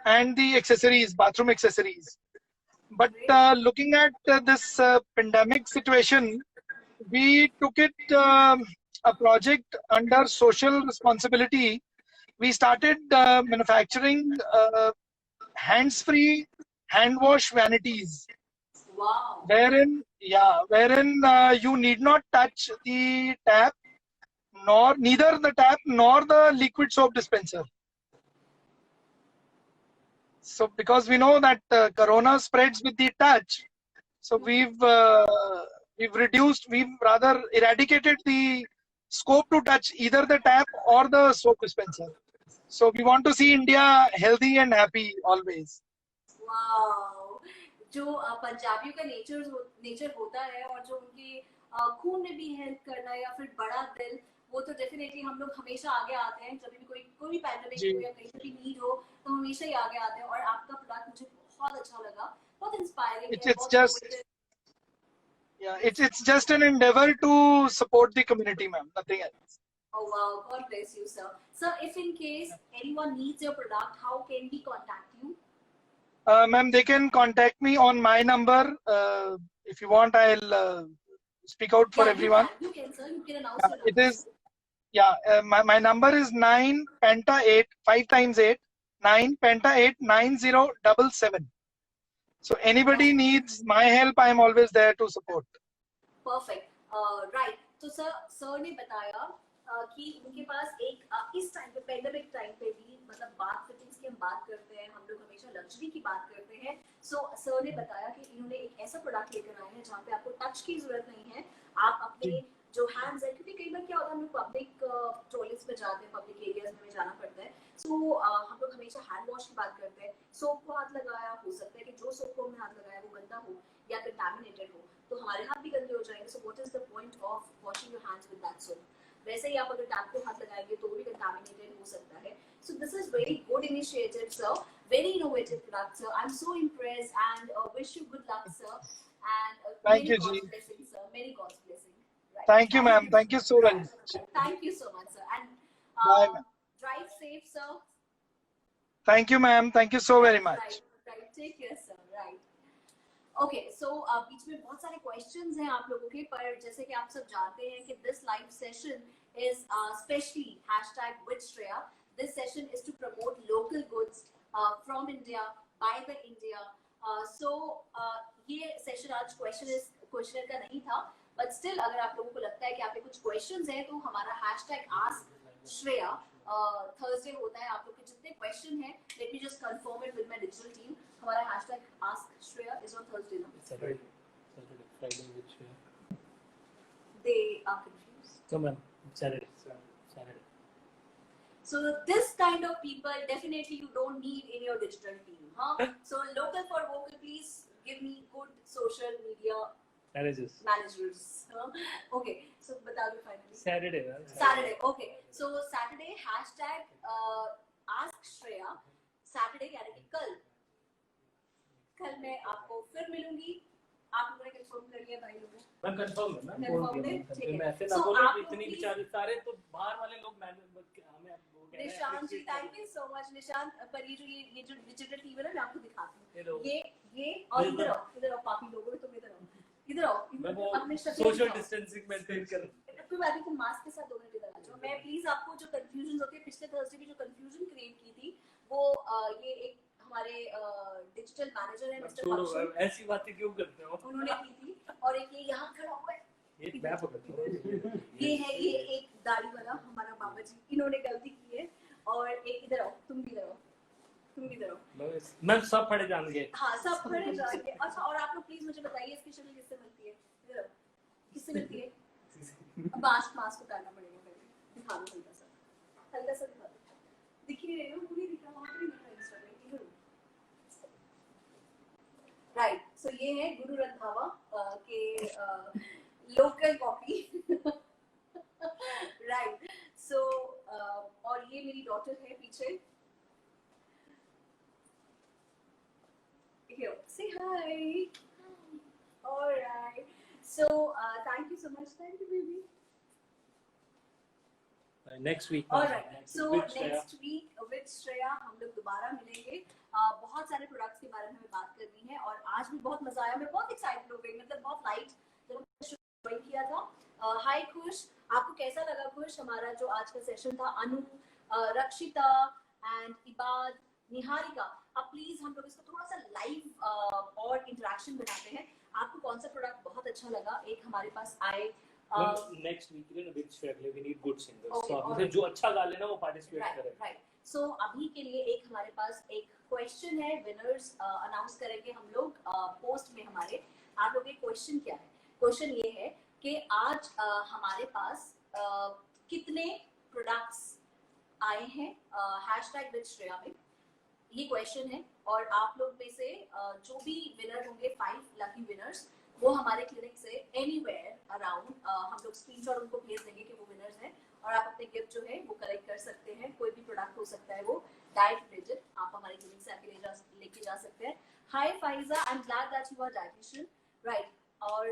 and the accessories, bathroom accessories. But looking at this pandemic situation, we took it a project under social responsibility. We started manufacturing hands-free hand wash vanities. Wow. Wherein you need not touch the tap, neither the tap nor the liquid soap dispenser. So because we know that corona spreads with the touch, so we've rather eradicated the scope to touch either the tap or the soap dispenser. So we want to see India healthy and happy always. Wow. जो पंजाबियों का nature होता है, और जो उनकी खून में भी हेल्प करना या फिर बड़ा दिल, वो तो डेफिनेटली हम लोग हमेशा आगे आते हैं। जब भी कोई भी पैंडेमिक हो या कहीं से भी नीड हो, तो हमेशा ही आगे आते हैं। और आपका प्रोडक्ट मुझे बहुत अच्छा लगा, बहुत इंस्पायरिंग है। It's just an endeavor to support the community, ma'am, nothing else. Oh wow, God bless you, sir. Sir, if in case anyone needs your product, how can we contact you? Ma'am, they can contact me on my number. If you want, I'll speak out for everyone. You can, sir. You can announce your number. It is, my number is 9 penta 8 5 times 8 9 penta 8 9077. So anybody needs my help, I am always there to support. Perfect. Right. तो sir ने बताया कि उनके पास एक इस time पे pandemic time पे भी, मतलब बात फिटिंग्स की हम बात करते हैं, हम लोग हमेशा लग्जरी की बात करते हैं। सो सर ने बताया कि इन्होंने एक ऐसा प्रोडक्ट लेकर आए हैं जहाँ पे आपको टच की जरूरत नहीं है। आप अपने जो हैंड्स है, क्योंकि कई बार क्या होता है, हम लोग पब्लिक टॉयलेट्स में जाते हैं, पब्लिक एरियाज में जाना पड़ता है। सो हम लोग हमेशा हैंड वॉश की बात करते हैं। सोप को हाथ लगाया, हो सकता है कि जो सोप को हमने हाथ लगाया वो गंदा हो या कंटामिनेटेड हो, तो हमारे हाथ भी गंदे हो जाएंगे। So what is the point of washing your hands with that soap? वैसे ही आप अगर टैप को हाथ लगाएंगे तो भी कंटामिनेटेड हो सकता है। So this is very good initiative sir, very innovative product sir. I am so impressed and wish you good luck sir, and thank you ji, sir, many God's blessing. Right. Thank you ma'am, thank you so very much. Thank you so much sir, and bye, drive safe sir. Thank you ma'am, thank you so very much. Right. Take care sir. Right. Okay, so बीच में बहुत सारे questions हैं आप लोगों के, पर जैसे कि आप सब जानते हैं कि this live session is specially #with Shreya. This session is to promote local goods from India by the India. So ये सेशन आज क्वेश्चनर का नहीं था, बट स्टिल अगर आप लोगों को लगता है कि आप पे कुछ क्वेश्चंस हैं तो हमारा #AskShreya थर्सडे होता है। आप लोग के जितने क्वेश्चन हैं, let me just confirm it with my digital team, हमारा #AskShreya इज ऑन थर्सडे ना? Saturday, Friday, which they are confused. so ma'am, Saturday. So this kind of people definitely you don't need in your digital team, huh? So local for vocal, please give me good social media managers. Huh? Okay, so bata do finally. Saturday, ma'am. Saturday, okay. So Saturday #AskShreya Saturday यानी कि कल मैं आपको फिर मिलूंगी। आप लोगों ने कंफर्म कर लिया भाई लोगों? मैम कंफर्म है मैम, Confirm है, ठीक है। मैं ऐसे ना So बोलो आप कि लोग इतनी please- बेचारे सारे तो बाहर वाले लोग हमें वो कह रहे हैं Nishant ji, thank you so much Nishant. पर ये जो डिजिटल टीवी है ना, मैं आपको दिखाती हूँ। ये और इधर आओ पापी लोगों, तुम इधर आओ मैं वो अपने शक्ल सोशल दिखाओ। डिस्टेंसिंग मेंटेन कर कोई बात नहीं, तुम मास्क के साथ 2 मिनट इधर आ जाओ। मैं प्लीज आपको जो कंफ्यूजन होती है, पिछले थर्सडे की जो कंफ्यूजन क्रिएट की थी, वो ये एक हमारे डिजिटल मैनेजर है मिस्टर छोड़ो, फंक्शन, ऐसी बातें क्यों करते हो? उन्होंने की थी। और एक ये यहाँ खड़ा हुआ है, ये मैं पकड़ता हूं। ये एक दाढ़ी वाला हमारा बाबा जी, इन्होंने गलती की है। और एक इधर आओ, तुम भी इधर आओ। मैम सब पढ़े जाएंगे। हाँ, सब पढ़े जाएंगे। अच्छा, और आप लोग प्लीज मुझे बताइए इसकी शक्ल किससे मिलती है? इधर आओ, किससे मिलती है? मास्क उतारना पड़ेगा पहले। दिखा दो हल्का सा दिखा दो। दिख ही नहीं रही हो, पूरी दिख रहा, वहाँ पर नहीं दिख रहा इंस्टा में। राइट, सो ये है गुरु रंधावा के लोकल कॉपी। राइट, सो और ये मेरी डॉटर है पीछे। Here, say hi. All right. So thank you so much. Thank you, baby. Next week. All right. So next week with Shreya हम लोग दोबारा मिलेंगे। बहुत सारे प्रोडक्ट्स के बारे में हमें बात करनी है और आज भी बहुत मजा आया। मैं बहुत एक्साइटेड हो गई, मतलब बहुत लाइट जब हमने ज्वाइन किया था। हाय खुश, आपको कैसा लगा खुश हमारा जो आज का सेशन था? अनु, रक्षिता एंड इबाद, निहारिका, अब प्लीज हम लोग इसको थोड़ा सा लाइव और इंटरेक्शन बनाते हैं। आपको कौन सा प्रोडक्ट बहुत अच्छा लगा? एक हमारे पास आए next week with Shreya we need good singers, Okay, तो alright. मतलब जो अच्छा गा लेना वो पार्टिसिपेट करे। राइट। सो अभी के लिए एक हमारे पास एक क्वेश्चन है, विनर्स अनाउंस करेंगे हम लोग पोस्ट में हमारे। आप लोग के क्वेश्चन क्या है? क्वेश्चन ये है कि आज हमारे पास कितने प्रोडक्ट्स आए हैं #विद में, ये क्वेश्चन है। और आप लोग में से जो भी विनर होंगे, 5 लकी विनर्स, वो हमारे क्लिनिक से एनीवेयर अराउंड हम लोग स्क्रीनशॉट उनको भेज देंगे कि वो विनर्स हैं, और आप अपने गिफ्ट जो है वो कलेक्ट कर सकते हैं। कोई भी प्रोडक्ट हो सकता है, वो डाइट रिलेटेड, आप हमारे क्लिनिक से आके लेके जा सकते हैं। Hi Faiza, I am glad that you are dietitian. Right, और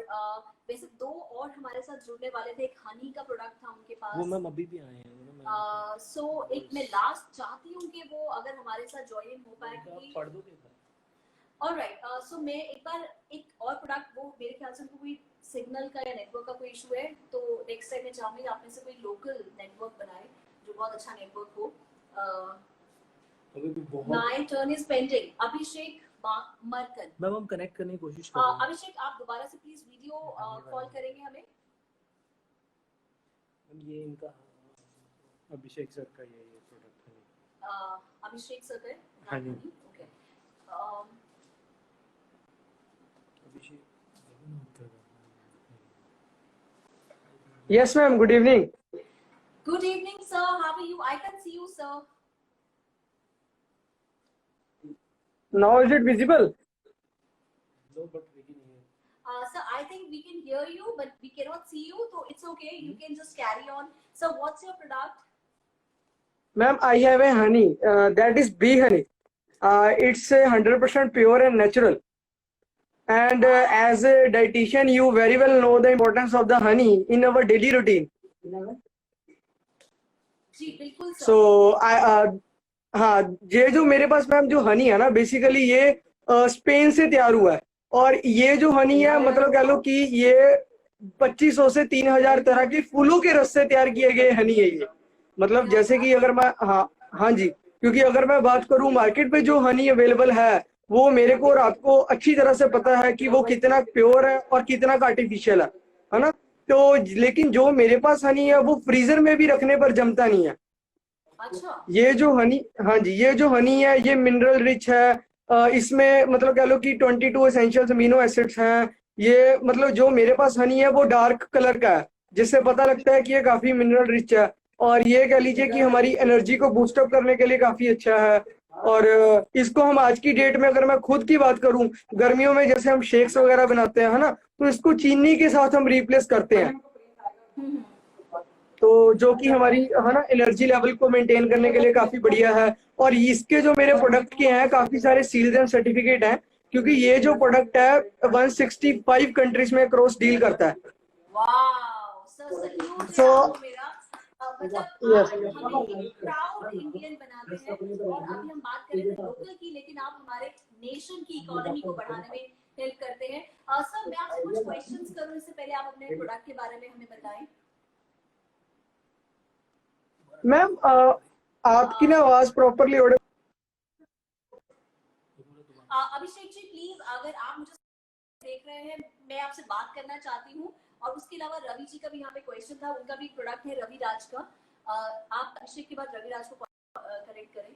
वैसे 2 और हमारे साथ जुड़ने वाले थे। एक हनी का प्रोडक्ट था उनके पास, वो मैम अभी भी आए हैं ना। सो एक मैं लास्ट चाहती हूँ कि वो अगर हमारे साथ ज्वाइन हो पाए, क्योंकि पढ़ दोगे? ऑलराइट। सो मैं एक बार एक और प्रोडक्ट, वो मेरे ख्याल से उनको कोई सिग्नल का या नेटवर्क का कोई इशू है, तो नेक्स्ट टाइम मैं चाहूंगी आप में से कोई लोकल नेटवर्क बनाए जो बहुत अच्छा नेटवर्क हो। अभी भी बहुत। My turn is pending. Abhishek Markan, ma'am हम कनेक्ट करने की कोशिश कर रहे हैं। अभिषेक आप दोबारा से प्लीज वीडियो कॉल करेंगे हमें। ये इनका अभिषेक सर का ये प्रोडक्ट है। अभिषेक सर है। हाँ जी। Okay, Abhishek. Yes, ma'am. Good evening. Good evening sir, how are you? I can see you sir. Now is it visible? No, but we can hear. Sir, I think we can hear you, but we cannot see you, so it's okay. You can just carry on. So, what's your product? Ma'am, I have a honey. That is bee honey. It's 100% pure and natural. And as a dietitian, you very well know the importance of the honey in our daily routine. जी बिल्कुल sir. So, हाँ, ये जो मेरे पास ma'am जो हनी है ना, basically ये Spain से तैयार हुआ है। और ये जो हनी है, मतलब कह लो कि ये 2500 से 3000 तरह के फूलों के रस से तैयार किए गए हनी है ये। मतलब जैसे कि अगर मैं हाँ जी, क्योंकि अगर मैं बात करूं मार्केट पे जो हनी अवेलेबल है वो मेरे को और आपको अच्छी तरह से पता है कि वो कितना प्योर है और कितना आर्टिफिशियल है ना। तो लेकिन जो मेरे पास हनी है वो फ्रीजर में भी रखने पर जमता नहीं है। अच्छा। ये जो हनी, हाँ जी, ये जो हनी है ये मिनरल रिच है। इसमें मतलब कह लो कि 22 एसेंशियल अमीनो एसिड्स हैं। ये मतलब जो मेरे पास हनी है वो डार्क कलर का है, जिससे पता लगता है कि ये काफी मिनरल रिच है। और ये कह लीजिए कि हमारी एनर्जी को बूस्टअप करने के लिए काफी अच्छा है। और इसको हम आज की डेट में, अगर मैं खुद की बात करूं, गर्मियों में जैसे हम शेक्स वगैरह बनाते हैं, है ना, तो इसको चीनी के साथ हम रिप्लेस करते हैं। तो जो कि हमारी, है ना, एनर्जी लेवल को मेंटेन करने के लिए काफी बढ़िया है। और इसके जो मेरे प्रोडक्ट के हैं काफी सारे सील्स एंड सर्टिफिकेट हैं, क्योंकि ये जो प्रोडक्ट है 165 कंट्रीज में क्रॉस डील करता है। वाओ सर, सल्यूट है So, आपको मेरा। मतलब yes. आप हमें प्राउड इंडियन बनाते हैं। और अभी हम बात कर रहे थे लोकल की, लेकिन आप हमारे नेशन की इकोनॉमी को बढ़ाने में हेल्प करते हैं। सर मैं आपसे कुछ क्वेश्चंस करूं इससे पहले आप अपने प्रोडक्ट के बारे में हमें बताएं। मैम आपकी ना आवाज properly audible. Abhishek ji please, अगर आप मुझे देख रहे हैं, मैं आपसे बात करना चाहती हूँ। और उसके अलावा रवि जी का भी यहाँ पे क्वेश्चन था, उनका भी प्रोडक्ट है रवि राज का। आप अभिषेक के बाद रवि राज को करेक्ट करें।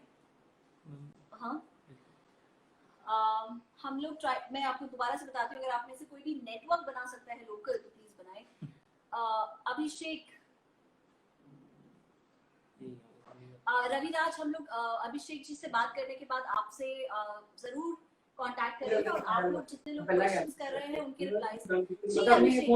हाँ, हम लोग ट्राई, मैं आपको दोबारा से बताती हूँ, अगर आप में से कोई भी नेटवर्क बना सकता है लोकल तो प्लीज बनाए। अभिषेक, रविराज, हम लोग अभिषेक जी से बात करने के बाद आपसे जरूर कांटेक्ट करेंगे। और आप लोग जितने लोग क्वेश्चंस कर रहे हैं उनके रिप्लाईज जी अभिषेक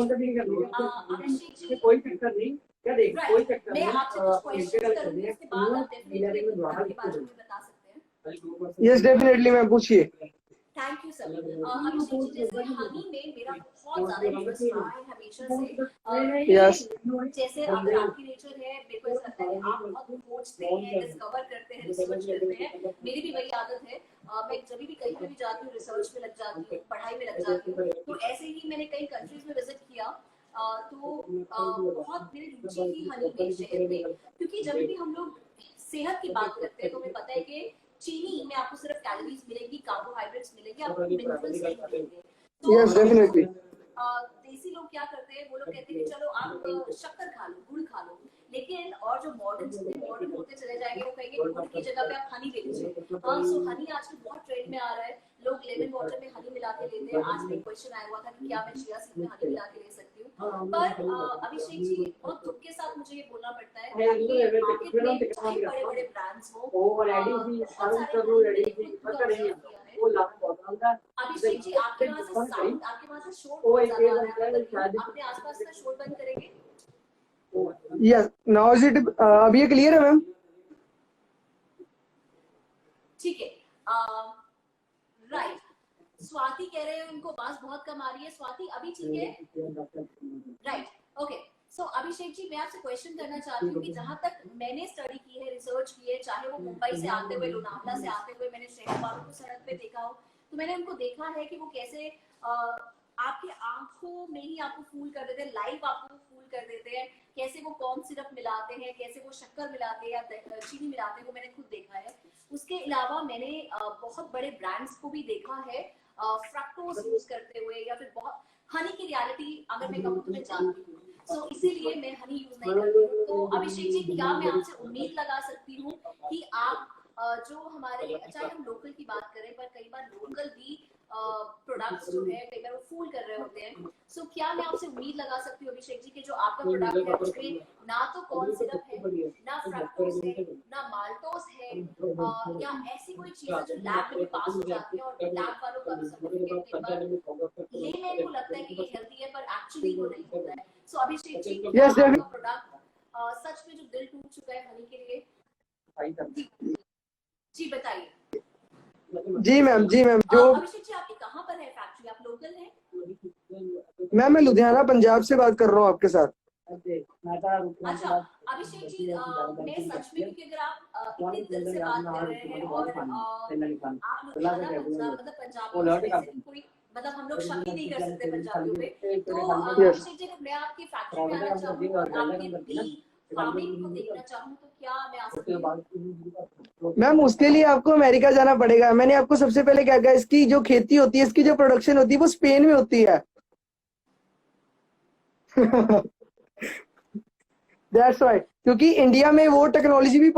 जी कोई चक्कर नहीं, क्या देख कोई चक्कर नहीं, मैं आपसे कुछ क्वेश्चंस करूंगी, इसके बाद आप डेफिनेटली के बारे में बता सकते हैं। यस डेफिनेटली मैम, पूछिए। Thank you sir. Abhishek ji, जैसे हनी में मेरा बहुत ज्यादा इंटरेस्ट रहा है हमेशा से। यस, जैसे अगर आपकी नेचर है, मेरे को ऐसा लगता है आप बहुत खोजते हैं, डिस्कवर करते हैं, रिसर्च करते हैं। मेरी भी वही आदत है। मैं जब भी कहीं पे भी जाती हूँ रिसर्च में लग जाती हूँ, पढ़ाई में लग जाती हूँ। तो ऐसे ही मैंने कई कंट्रीज में विजिट किया। तो बहुत मेरी रुचि थी हनी में, शहद में, क्योंकि जब भी हम लोग सेहत की बात करते हैं तो हमें पता है कि चीनी में आपको सिर्फ कैलोरीज मिलेगी, कार्बोहाइड्रेट्स मिलेंगे, आपको मिनरल्स नहीं मिलेंगे। तो यस डेफिनेटली देसी लोग क्या करते हैं, वो लोग कहते हैं कि चलो आप शक्कर खा लो, गुड़ खा लो। लेकिन और जो मॉडर्न होते चले जाएंगे वो कहेंगे गुड़ की जगह पे आप हनी ले लीजिए। सो हनी आजकल बहुत ट्रेंड में आ रहा है, लोग लेमन वाटर में हनी मिला के लेते हैं। आज एक क्वेश्चन आया हुआ था कि क्या मैं चिया सीड में हनी मिला के ले सकती हूँ। पर अभिषेक जी, बहुत दुख के साथ मुझे ये बोलना पड़ता है कि मार्केट में चाहे बड़े बड़े ब्रांड्स हो, बहुत सारे अभिषेक जी, आपके वहाँ से साउंड, आपके वहाँ से शोर बहुत ज्यादा आ रहा है, अपने आसपास का शोर बंद करेंगे। यस, नाउ इज इट, अभी ये क्लियर है मैम? ठीक है। राइट, स्वाति कह रहे हैं उनको आवाज बहुत कम आ रही है। स्वाति अभी ठीक है? Right, okay. सो अभिषेक जी, मैं आपसे क्वेश्चन करना चाहती हूँ कि जहां तक मैंने स्टडी की है, रिसर्च की है, चाहे वो मुंबई से आते हुए, लोनावला से आते हुए मैंने शहर वालों को सड़क पे देखा हो, तो मैंने उनको देखा है कि वो कैसे आपकी आंखों में ही आपको फूल कर देते हैं, लाइव आपको फूल कर देते हैं, कैसे वो कॉर्न सिरप मिलाते हैं, कैसे वो शक्कर मिलाते हैं या चीनी मिलाते हैं, वो मैंने खुद देखा है। उसके अलावा मैंने बहुत बड़े ब्रांड्स को भी देखा है फ्रक्टोज यूज करते हुए, या फिर बहुत हनी की रियलिटी अगर मैं कहूँ तो मैं जानती हूँ। तो इसीलिए मैं हनी यूज नहीं करती हूँ। तो अभिषेक जी, क्या मैं आपसे उम्मीद लगा सकती हूँ कि आप जो हमारे, चाहे हम लोकल की बात करें, पर कई बार लोकल भी प्रोडक्ट्स जो है कई बार वो फूल कर रहे होते हैं। सो क्या मैं आपसे उम्मीद लगा सकती हूँ अभिषेक जी कि जो आपका प्रोडक्ट है उसमें ना तो कॉर्न सिरप है, ना फ्रक्टोज है, ना माल्टोज है, या ऐसी कोई चीज है जो लैब में पास हो जाती है और लैब वालों का सर्टिफिकेट कई बार लेने को लगता है कि ये हेल्दी है, पर एक्चुअली वो नहीं होता है। सो अभिषेक जी, आपका प्रोडक्ट सच में जो दिल टूट चुका है हनी के लिए, जी बताइए। जी मैम, जी मैम। जो अभिषेक जी, आपकी कहाँ पर है फैक्ट्री, आप लोकल हैं? मैम मैं लुधियाना पंजाब से बात कर रहा हूँ आपके साथ। अच्छा अभिषेक जी, मैं सच में, क्योंकि अगर आप इतने दिल से बात कर रहे हैं और आप लुधियाना मतलब पंजाब में कोई, मतलब हम लोग शक ही नहीं कर सकते पंजाबियों पे, तो अभिषेक जी मैं आपकी फैक्ट्री में आना चाहूँ और आपके डी फार्मिंग को देखना चाहूँ, तो क्या मैं आ सकती हूँ? मैम उसके लिए आपको अमेरिका जाना पड़ेगा। मैंने आपको सबसे पहले क्या कहा, इसकी जो खेती होती है, इसकी जो प्रोडक्शन होती है वो स्पेन में होती है। दैट्स राइट, क्योंकि इंडिया में वो टेक्नोलॉजी भी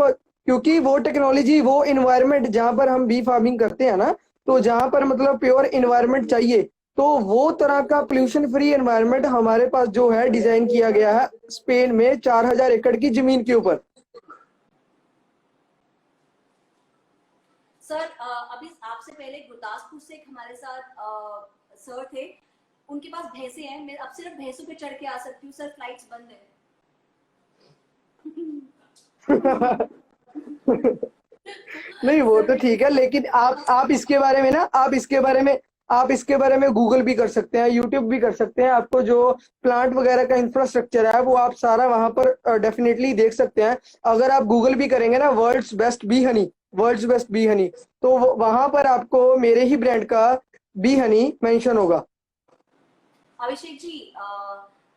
क्योंकि वो टेक्नोलॉजी, वो इन्वायरमेंट जहां पर हम बी फार्मिंग करते हैं ना, तो जहां पर मतलब प्योर इन्वायरमेंट चाहिए, तो वो तरह का पोल्यूशन फ्री एनवायरनमेंट हमारे पास जो है डिजाइन किया गया है स्पेन में 4000 एकड़ की जमीन के ऊपर। सर अभी आपसे पहले गुरदासपुर से एक हमारे साथ सर थे, उनके पास भैंसे हैं, मैं अब सिर्फ भैंसों पे चढ़ के आ सकती हूँ सर, फ्लाइट्स बंद है। नहीं वो तो ठीक है, लेकिन आप इसके बारे में ना, आप इसके बारे में गूगल भी कर सकते हैं, यूट्यूब भी कर सकते हैं। आपको जो प्लांट वगैरह का इंफ्रास्ट्रक्चर है वो आप सारा वहां पर डेफिनेटली देख सकते हैं। अगर आप गूगल भी करेंगे ना वर्ल्ड्स बेस्ट बी हनी, तो वहां पर आपको मेरे ही ब्रांड का बी हनी मेंशन होगा। अभिषेक जी,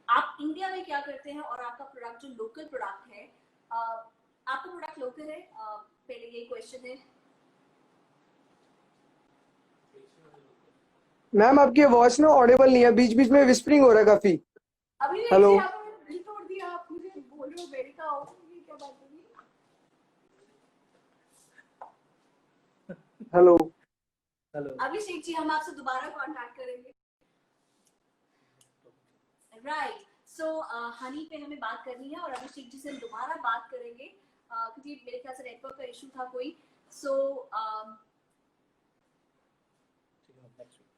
आप इंडिया में क्या करते हैं और आपका प्रोडक्ट जो लोकल प्रोडक्ट है, आपका प्रोडक्ट लोकल है? पहले यही क्वेश्चन है। मैम आपकी आवाज ना ऑडिबल नहीं है, बीच बीच में विस्परिंग हो रहा है काफी। अभी हेलो, आपने दिल तोड़ दिया, आप मुझे बोल रहे हो अमेरिका आओ, ये क्या बात होगी? हेलो अभिषेक जी, हम आपसे दोबारा कांटेक्ट करेंगे। राइट, सो हनी पे हमें बात करनी है और अभिषेक जी से दोबारा बात करेंगे क्योंकि मेरे ख्याल से नेटवर्क का इशू था कोई। सो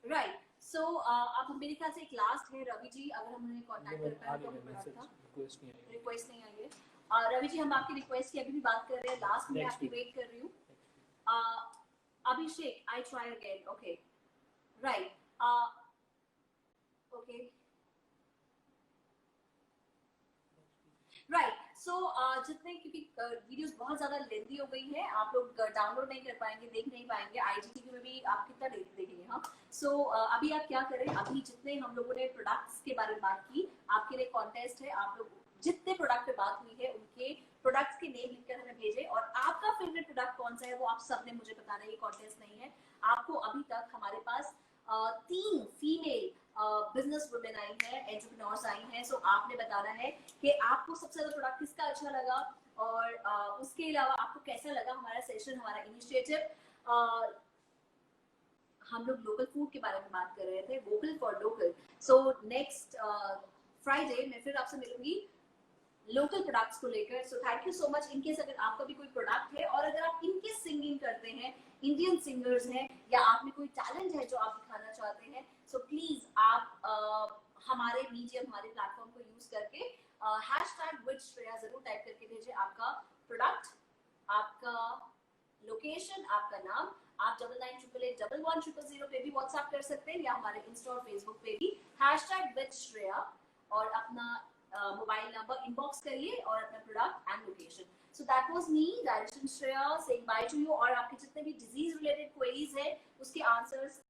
राइट, सो अब मेरे ख्याल से एक लास्ट है रवि जी, अगर हम उन्हें कांटेक्ट कर पाए तो। रिक्वेस्ट नहीं आई है रवि जी, हम आपकी रिक्वेस्ट की अभी भी बात कर रहे हैं, लास्ट में आपकी वेट कर रही हूँ। Abhishek, I try again, okay right, okay right. So जितने, क्योंकि वीडियोस बहुत ज्यादा लेंथी हो गई है, आप लोग डाउनलोड नहीं कर पाएंगे, देख नहीं पाएंगे, IGTV में भी आप कितना देखेंगे हम। सो अभी आप क्या करें, अभी जितने हम लोगों ने प्रोडक्ट्स के बारे में बात की, आपके लिए कॉन्टेस्ट है, आप लोग जितने प्रोडक्ट पे बात हुई है उनके प्रोडक्ट्स के नेम लिखकर हमें भेजें और आपका फेवरेट प्रोडक्ट कौन सा है वो आप सबने मुझे बताना है। ये कॉन्टेस्ट नहीं है, आपको अभी तक हमारे पास 3 फीमेल बिजनेस वुमेन आई है, एंटरप्रेन्योर्स आई हैं। सो आपने बताना है कि आपको सबसे ज्यादा प्रोडक्ट किसका अच्छा लगा और उसके अलावा आपको कैसा लगा हमारा सेशन, हमारा इनिशिएटिव। हम लोग लोकल फूड के बारे में बात कर रहे थे, vocal for local. So next Friday मैं फिर आपसे मिलूंगी लोकल प्रोडक्ट्स को लेकर। सो thank you so much. In case अगर आपका भी कोई प्रोडक्ट है और अगर आप इनके सिंगिंग करते हैं, इंडियन सिंगर्स हैं, या आप में कोई टैलेंट है जो आप दिखाना चाहते हैं, सो प्लीज आप हमारे मीडियम, हमारे प्लेटफॉर्म को यूज करके #WithShreya जरूर टाइप करके भेजें आपका प्रोडक्ट, आपका लोकेशन, आपका नाम। आप 9988111000 पे भी व्हाट्सएप कर सकते हैं या हमारे इंस्टा और फेसबुक पे भी #WithShreya और अपना मोबाइल नंबर इनबॉक्स करिए और अपना product and location. So that was me, direction Shreya, saying by two you. और आपके जितने भी डिजीज रिलेटेड क्वेरीज है उसके आंसर्स